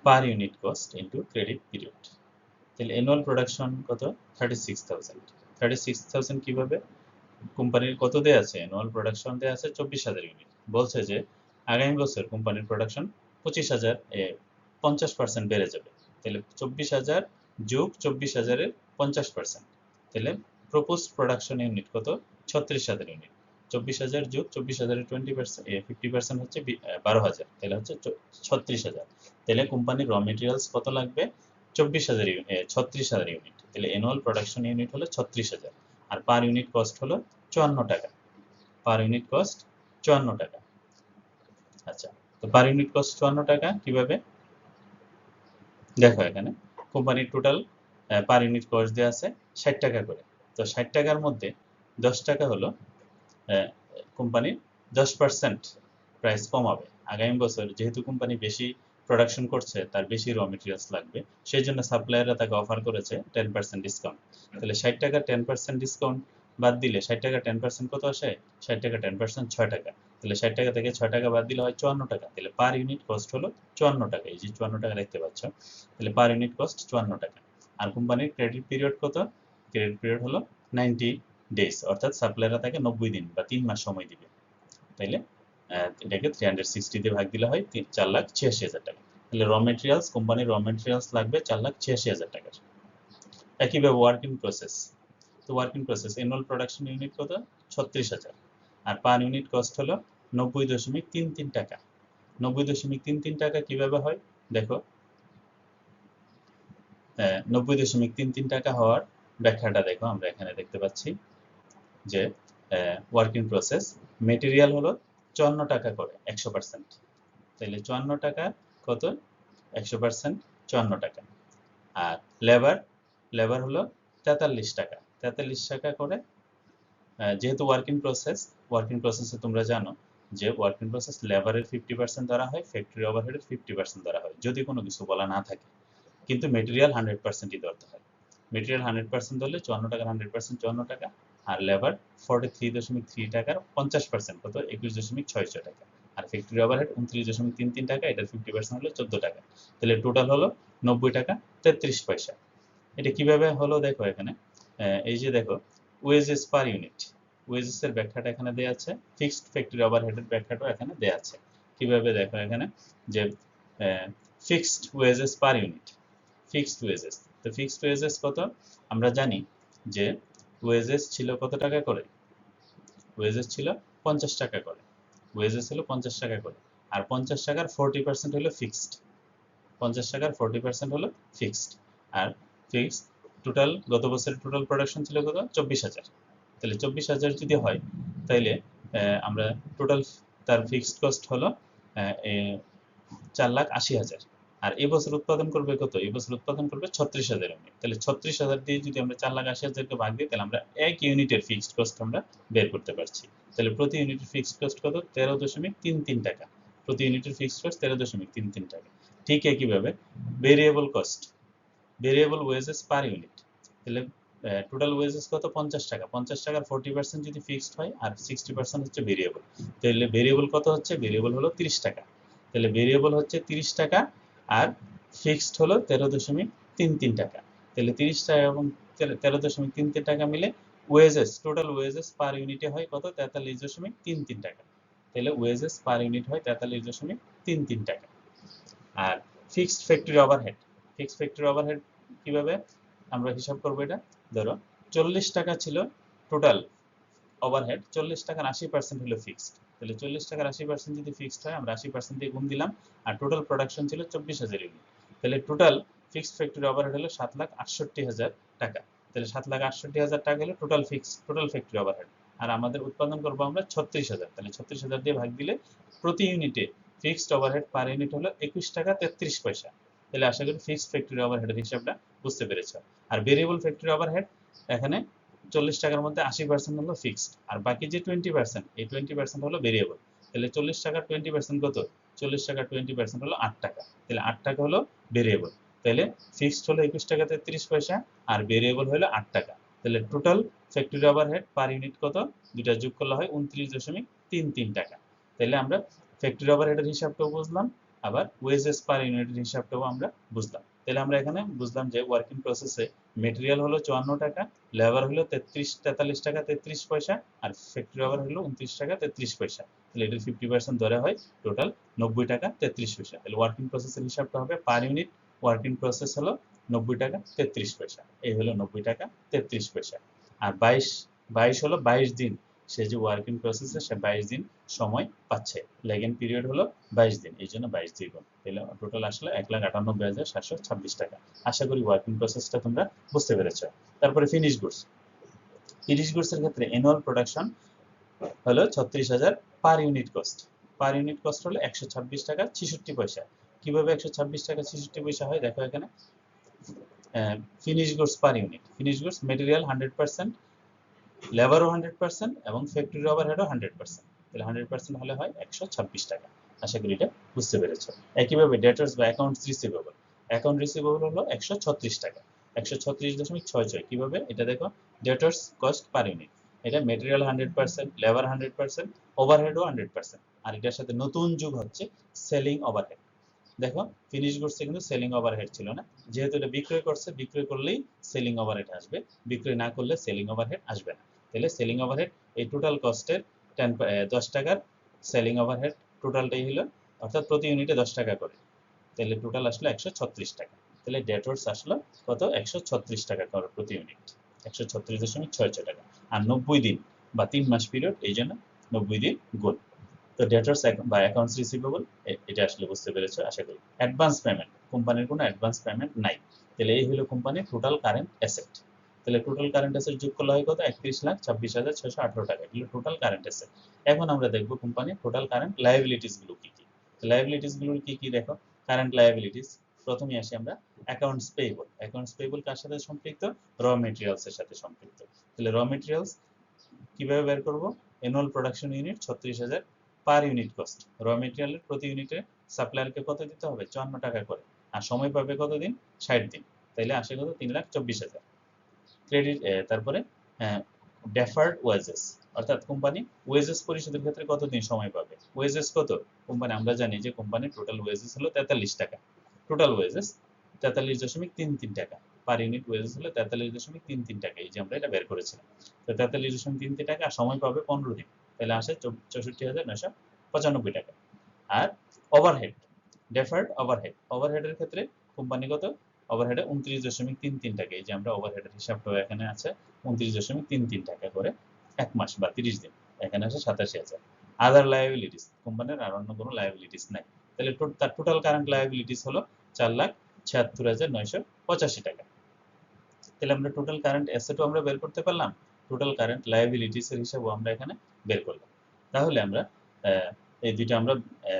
per unit cost into credit period. তাহলে অ্যানুয়াল প্রোডাকশন কত? 36,000। 36,000 কিভাবে? কোম্পানির কত দেয়া আছে? অ্যানুয়াল প্রোডাকশন দেয়া আছে 24,000 ইউনিট। বলছে যে আগামী বছর কোম্পানির প্রোডাকশন 25,000 50% বেড়ে যাবে। তাহলে 24,000 যোগ 24,000 এর 50%, তাহলে প্রপোজড প্রোডাকশন ইউনিট কত? 36,000 ইউনিট। 24,000 যোগ 24,000 এর 50% হচ্ছে 12,000, তাহলে হচ্ছে 36,000। তাহলে কোম্পানির র মেটেরিয়ালস কত লাগবে? 36,000 ইউনিট। তাহলে অ্যানুয়াল প্রোডাকশন ইউনিট হলো 36,000, আর পার ইউনিট কস্ট হলো 54 টাকা। পার ইউনিট কস্ট 54 টাকা। আচ্ছা, তো পার ইউনিট কস্ট 54 টাকা কিভাবে? দেখো এখানে কোম্পানির টোটাল পার ইউনিট কস্ট দেওয়া আছে 60 টাকা করে। তো 60 টাকার মধ্যে 10 টাকা হলো কোম্পানির 10% প্রাইস কমাবে। আগামী বছর যেহেতু কোম্পানি বেশি প্রোডাকশন করছে, তার বেশি র মেটেরিয়ালস লাগবে, সেই জন্য সাপ্লায়াররা তাকে অফার করেছে 10% ডিসকাউন্ট। তাহলে 60 টাকা 10% ডিসকাউন্ট বাদ দিলে 60 টাকা 10% কত আসে? 60 টাকা 10% 6 টাকা। তাহলে 60 টাকা থেকে 6 টাকা বাদ দিলে হয় 54 টাকা। তাহলে পার ইউনিট কস্ট হলো 54 টাকা। এই যে 54 টাকা দেখতে পাচ্ছ, তাহলে পার ইউনিট কস্ট 54 টাকা। আর কোম্পানির ক্রেডিট পিরিয়ড কত? ক্রেডিট পিরিয়ড হলো 90 ডেজ, অর্থাৎ সাপ্লায়াররা তাকে 90 দিন বা 3 মাস সময় দিবে। তাইলে এটাকে 360 দিয়ে ভাগ দিলে হয় 4,86,000 টাকা। তাহলে র মেটেরিয়ালস, কোম্পানির র মেটেরিয়ালস লাগবে 4,86,000 টাকার। একইভাবে ওয়ার্কিং প্রসেস। তো working process annual production unit কত? 36,000। আর পার ইউনিট কস্ট হলো 90.33 টাকা। 90.33 টাকা কিভাবে হয় দেখো। 90.33 টাকা হওয়ার ব্যাখ্যাটা দেখো, আমরা এখানে দেখতে পাচ্ছি যে ওয়ার্কিং প্রসেস মেটেরিয়াল হলো 54 টাকা করে 100%। তাহলে 54 টাকা কত? 100% 54 টাকা। আর লেবার হলো 43 টাকা। 43 টাকা করে, যেহেতু ওয়ার্কিং প্রসেসে তোমরা জানো যে ওয়ার্কিং প্রসেস লেবারের 50% ধরা হয়, ফ্যাক্টরি ওভারহেডের 50% ধরা হয় যদি কোনো কিছু বলা না থাকে। কিন্তু মেটেরিয়াল 100%ই ধরতে হয়। মেটেরিয়াল 100% ধরলে 54 টাকার 100% 54 টাকা, আর লেবার 43.3 টাকার 50% কত? 21.66 টাকা। আর ফ্যাক্টরি ওভারহেড 29.33 টাকা, এটার 50% হলো 14 টাকা। তাহলে টোটাল হলো 90 টাকা 33 পয়সা। এটা কিভাবে হলো দেখো এখানে। এই যে দেখো, ওয়েজেস পার ইউনিট, ওয়েজেসের ব্যাখ্যাটা এখানে দেওয়া আছে, ফিক্সড ফ্যাক্টরি ওভারহেডের ব্যাখ্যাটাও এখানে দেওয়া আছে। কিভাবে দেখো এখানে যে fixed wages per unit, fixed wages. তো ফিক্সড ওয়েজেস কত? আমরা জানি যে ওয়েজেস ছিল কত টাকা করে? ওয়েজেস ছিল 50 টাকা করে। ওয়েজেস হলো 50 টাকা করে। আর 50 টাকার 40% হলো ফিক্সড। 50 টাকার 40% হলো ফিক্সড। আর ফিক্সড টোটাল গত বছরের টোটাল প্রোডাকশন ছিল কত? 24,000। তাহলে 24,000 যদি হয়, তাইলে আমরা টোটাল তার ফিক্সড কস্ট হলো 4,80,000। আর এবছর উৎপাদন করবে কত? এবছর উৎপাদন করবে 36,000 ইউনিট। তাহলে 36,000 দিয়ে যদি আমরা 4,80,000-কে ভাগ দিই, তাহলে আমরা 1 ইউনিটের ফিক্সড কস্ট আমরা বের করতে পারছি। তাহলে প্রতি ইউনিটের ফিক্সড কস্ট কত? 13.33 টাকা। প্রতি ইউনিটের ফিক্সড কস্ট 13.33 টাকা। ঠিক একইভাবে variable cost, variable wages per unit. তাহলে টোটাল ওয়েজেস কত? 50 টাকা। 50 টাকার 40% যদি ফিক্সড হয় আর 60% হচ্ছে ভেরিয়েবল। তাহলে ভেরিয়েবল কত হচ্ছে? ভেরিয়েবল হলো 30 টাকা। তাহলে ভেরিয়েবল হচ্ছে 30 টাকা আর ফিক্সড হলো 13.33 টাকা। তাহলে 30 টাকা এবং 13.33 টাকা মিলে ওয়েজেস, টোটাল ওয়েজেস পার ইউনিটে হয় কত? 43.33 টাকা। তাহলে ওয়েজেস পার ইউনিট হয় 43.33 টাকা। আর fixed factory overhead, fixed factory overhead কিভাবে আমরা হিসাব করবো? এটা ধরো 40 টাকা ছিল টোটাল ওভারহেড, 40 টাকার 80% হলো ফিক্সড। তাহলে 40 টাকার 80% যদি ফিক্সড হয়, আমরা 80% দিয়ে গুণ দিলাম, আর টোটাল প্রোডাকশন ছিল 24,000 ইউনিট। তাহলে টোটাল ফিক্সড ফ্যাক্টরি ওভারহেড হলো 7,68,000 টাকা। তাহলে 7,68,000 টাকা হলো total fixed, total factory overhead. আর আমাদের উৎপাদন করবো আমরা 36,000। তাহলে 36,000 দিয়ে ভাগ দিলে প্রতি ইউনিটে ফিক্সড ওভারহেড পার ইউনিট হলো 21 টাকা 33 পয়সা। তাহলে আশা করি ফিক্সড ফ্যাক্টরি ওভারহেডের হিসাবটা বুঝতে পেরেছ। আর ভেরিয়েবল ফ্যাক্টরি ওভারহেড, এখানে 40 টাকার মধ্যে 80% হলো ফিক্সড, আর বাকি যে 20%, এই 20% হলো ভেরিয়েবল। তাহলে 40 টাকার 20% কত? 40 টাকার 20% হলো 8 টাকা। তাহলে 8 টাকা হলো ভেরিয়েবল। তাহলে ফিক্সড হলো 21 টাকা 33 পয়সা আর ভেরিয়েবল হলো 8 টাকা। তাহলে total factory overhead per unit কত? দুটা যোগ করলে হয় 29.33 টাকা। তাহলে আমরা ফ্যাক্টরি ওভারহেডের হিসাবটাও বুঝলাম, আবার ওয়েজেস পার ইউনিটের হিসাবটাও আমরা বুঝলাম। তাহলে আমরা এখানে বুঝলাম যে ওয়ার্কিং প্রসেসে মেটেরিয়াল হলো 54 টাকা, লেবার হলো 43 টাকা 33 পয়সা, আর ফ্যাক্টরি ওভার হলো 29 টাকা 33 পয়সা। তাহলে এটার 50% ধরা হয়, টোটাল 90 টাকা 33 পয়সা। তাহলে ওয়ার্কিং প্রসেসের হিসাবটা হবে পার ইউনিট ওয়ার্কিং প্রসেস হলো 90 টাকা 33 পয়সা। এই হলো 90 টাকা 33 পয়সা। আর 22 হলো 22 দিন, সে যে ওয়ার্কিং প্রসেসে সে 22 দিন সময় পাচ্ছে। লেগেন পিরিয়ড হলো 22 দিন, এই জন্য 22 দ্বিগুণ। তাহলে টোটাল আসলে 1,98,726 টাকা। আশা করি ওয়ার্কিং প্রসেসটা তোমরা বুঝতে পেরেছ। তারপরে ফিনিশ গুডস। ফিনিশ গুডস এর ক্ষেত্রে অ্যানুয়াল প্রোডাকশন হলো 36,000, পার unit cost, per unit cost হলো 126 টাকা 66 পয়সা। কিভাবে 126 টাকা 66 পয়সা হয় দেখো এখানে। Finish goods per unit. Finish goods material 100%, লেবারও 100% এবং ফ্যাক্টরি ওভারহেডও 100%। তাহলে 100% হলে হয় 126 টাকা। আশা করি এটা বুঝতে পেরেছো। একইভাবে ডেটর্স বা অ্যাকাউন্টস রিসিভেবল, অ্যাকাউন্ট রিসিভেবল হলো 136 টাকা, 136.66। কিভাবে এটা দেখো, ডেটর্স কস্ট পার ইউনিট, এটা মেটেরিয়াল 100%, লেবার 100%, ওভারহেডও 100%। আর এটার সাথে নতুন যোগ হচ্ছে সেলিং ওভারহেড। দেখো ফিনিশ গুডসে কিন্তু সেলিং ওভারহেড ছিল না, যেহেতু এটা বিক্রয় করছে, বিক্রয় করলেই সেলিং ওভারহেড আসবে, বিক্রয় না করলে সেলিং ওভারহেড আসবে না। তাহলে সেলিং ওভারহেড এই টোটাল কস্টের 10 টাকার সেলিং ওভারহেড টোটালটাই হলো, অর্থাৎ প্রতি ইউনিটে 10 টাকা করে। তাহলে টোটাল আসলো 136 টাকা। তাহলে ডেটর্স আসলো কত, 136 টাকা করে প্রতি ইউনিট, 136.66 টাকা। আর 90 দিন বা 3 মাস পিরিয়ড, এই জন্য 90 দিন গুণ। তো ডেটর্স বা অ্যাকাউন্টস রিসিভেবল, এটা আসলে বুঝতে পেরেছো আশা করি। অ্যাডভান্স পেমেন্ট, কোম্পানির কোনো অ্যাডভান্স পেমেন্ট নাই। তাহলে এই হলো কোম্পানির টোটাল কারেন্ট অ্যাসেট। তাহলে টোটাল কারেন্ট অ্যাসেট যোগ করলে হয় কত, 31,26,618 টাকা। এগুলো টোটাল কারেন্ট অ্যাসেট। এখন আমরা দেখবো কোম্পানির টোটাল কারেন্ট লায়াবিলিটিস গুলো কি কি। লায়াবিলিটিস গুলো কি কি দেখো, কারেন্ট লায়াবিলিটিস। প্রথমে আসি আমরা অ্যাকাউন্টস পেয়েবল। অ্যাকাউন্টস পেয়েবল কার সাথে সম্পৃক্ত, র মেটেরিয়ালস এর সাথে সম্পৃক্ত। তাহলে র মেটেরিয়ালস কিভাবে বের করব, অ্যানুয়াল প্রোডাকশন ইউনিট 36,000 পার ইউনিট কস্ট। র মেটেরিয়ালের প্রতি ইউনিটে সাপ্লায়ারকে কত দিতে হবে, 54 টাকা করে। আর সময় পাবে কত দিন, 60 দিন। তাইলে আসে কত, 3,24,000। ক্রেডিট, তারপরে ডেফার্ড ওয়েজেস, অর্থাৎ কোম্পানি ওয়েজেস পরিশোধের ক্ষেত্রে কতদিন সময় পাবে। ওয়েজেস কত, কোম্পানি আমরা জানি যে কোম্পানির টোটাল ওয়েজেস হলো 43 টাকা। টোটাল ওয়েজেস 43.33 টাকা পার ইউনিট। ওয়েজেস হলো 43.33 টাকা। এই যে আমরা এটা বের করেছিলাম। তো 43.33 টাকা, সময় পাবে 15 দিন। তাহলে আসে 64,995 টাকা। আর ওভারহেড, ডেফার্ড ওভারহেড, ওভারহেডের ক্ষেত্রে কোম্পানি কত, ওভারহেডে 29.33 টাকা। এই যে আমরা ওভারহেডের হিসাবটা এখানে আছে, 29.33 টাকা করে 1 মাস বা 30 দিন। এখানে আছে 87,000। আদার লায়াবিলিটিস, কোম্পানির আর অন্য কোনো লায়াবিলিটিস নাই। তাহলে তার টোটাল কারেন্ট লায়াবিলিটিস হলো 4,76,985 টাকা। তাহলে আমরা টোটাল কারেন্ট অ্যাসেটও আমরা বের করতে পারলাম, টোটাল কারেন্ট লায়াবিলিটিস এর হিসাবও আমরা এখানে বের করলাম। তাহলে আমরা এই দুইটা আমরা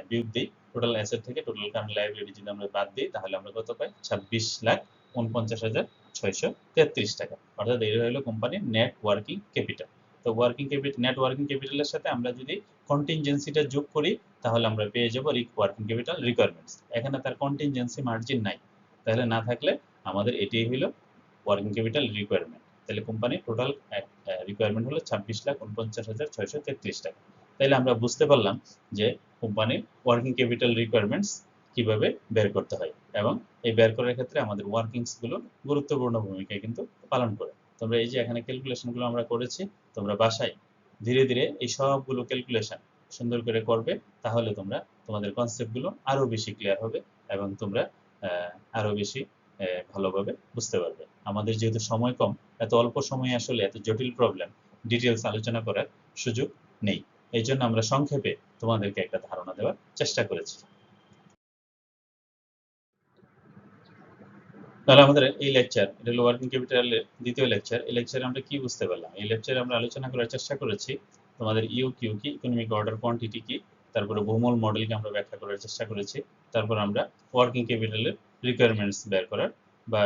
বিয়োগ দিই, টোটাল অ্যাসেট থেকে টোটাল কারেন্ট লায়াবিলিটি যদি আমরা বাদ দিই, তাহলে আমরা কত পাই, 26,49,633 টাকা। অর্থাৎ এই হলো কোম্পানির নেট ওয়ার্কিং ক্যাপিটাল। তো ওয়ার্কিং ক্যাপিটাল, নেট ওয়ার্কিং ক্যাপিটালের সাথে আমরা যদি কন্টিনজেন্সিটা যোগ করি, তাহলে আমরা পেয়ে যাব ওয়ার্কিং ক্যাপিটাল রিকোয়ারমেন্টস। এখানে তার কন্টিনজেন্সি মার্জিন নাই, তাহলে না থাকলে আমাদের এটাই হলো ওয়ার্কিং ক্যাপিটাল রিকোয়ারমেন্ট। তাহলে কোম্পানির টোটাল রিকোয়ারমেন্ট হলো 26,49,633 টাকা। তাহলে আমরা বুঝতে পারলাম যে কোম্পানির ওয়ার্কিং ক্যাপিটাল রিকোয়ারমেন্টস কিভাবে বের করতে হয়, এবং এই বের করার ক্ষেত্রে আমাদের ওয়ার্কিংস গুলো গুরুত্বপূর্ণ ভূমিকা কিন্তু পালন করে। তোমরা এই যে এখানে ক্যালকুলেশন গুলো আমরা করেছি, তোমরা বাসায় ধীরে ধীরে এই সবগুলো ক্যালকুলেশন সুন্দর করে করবে, তাহলে তোমরা তোমাদের কনসেপ্ট গুলো আরো বেশি ক্লিয়ার হবে এবং তোমরা আরো বেশি ভালোভাবে বুঝতে পারবে। আমাদের যেহেতু সময় কম, এত অল্প সময়ে আসলে এত জটিল প্রবলেম ডিটেলস আলোচনা করার সুযোগ নেই। এই জন্য আমরা সংক্ষেপে তোমাদেরকে একটা ধারণা দেওয়ার চেষ্টা করেছি। তাহলে আমাদের এই লেকচার, এটা হলো ওয়ার্কিং ক্যাপিটালের দ্বিতীয় লেকচার। এই লেকচারে আমরা কি বুঝতে পারলাম, এই লেকচারে আমরা আলোচনা করার চেষ্টা করেছি তোমাদের ইউকিউ কি, ইকোনমিক অর্ডার কোয়ান্টিটি কি, তারপরে বহুমূল মডেলকে আমরা ব্যাখ্যা করার চেষ্টা করেছি। তারপর আমরা ওয়ার্কিং ক্যাপিটালের রিকোয়ারমেন্টস বের করার বা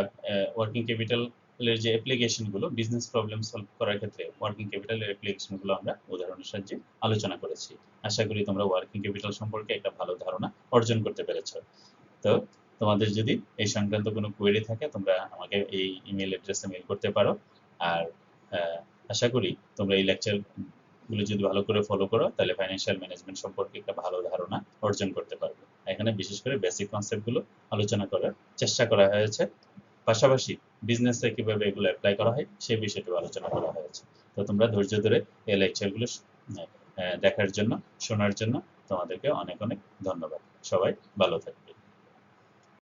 ওয়ার্কিং ক্যাপিটালের যে অ্যাপ্লিকেশনগুলো, বিজনেস প্রবলেম সলভ করার ক্ষেত্রে ওয়ার্কিং ক্যাপিটালের অ্যাপ্লিকেশনগুলো আমরা উদাহরণের সাহায্যে আলোচনা করেছি। আশা করি তোমরা ওয়ার্কিং ক্যাপিটাল সম্পর্কে একটা ভালো ধারণা অর্জন করতে পেরেছো। তো তোমাদের যদি এই সংক্রান্ত কোনো কোয়েরি থাকে, তোমরা আমাকে এই ইমেল অ্যাড্রেসে মেইল করতে পারো। আর আশা করি তোমরা এই লেকচারগুলো যদি ভালো করে ফলো করো, তাহলে ফাইন্যান্সিয়াল ম্যানেজমেন্ট সম্পর্কে একটা ভালো ধারণা অর্জন করতে পারবে। এখানে বিশেষ করে বেসিক কনসেপ্টগুলো আলোচনা করার চেষ্টা করা হয়েছে, পাশাপাশি বিজনেসে কিভাবে এগুলো অ্যাপ্লাই করা হয় সেই বিষয়টিও আলোচনা করা হয়েছে। তো তোমরা ধৈর্য ধরে এই লেকচারগুলো দেখার জন্য, শোনার জন্য তোমাদেরকে অনেক অনেক ধন্যবাদ। সবাই ভালো থাকবে।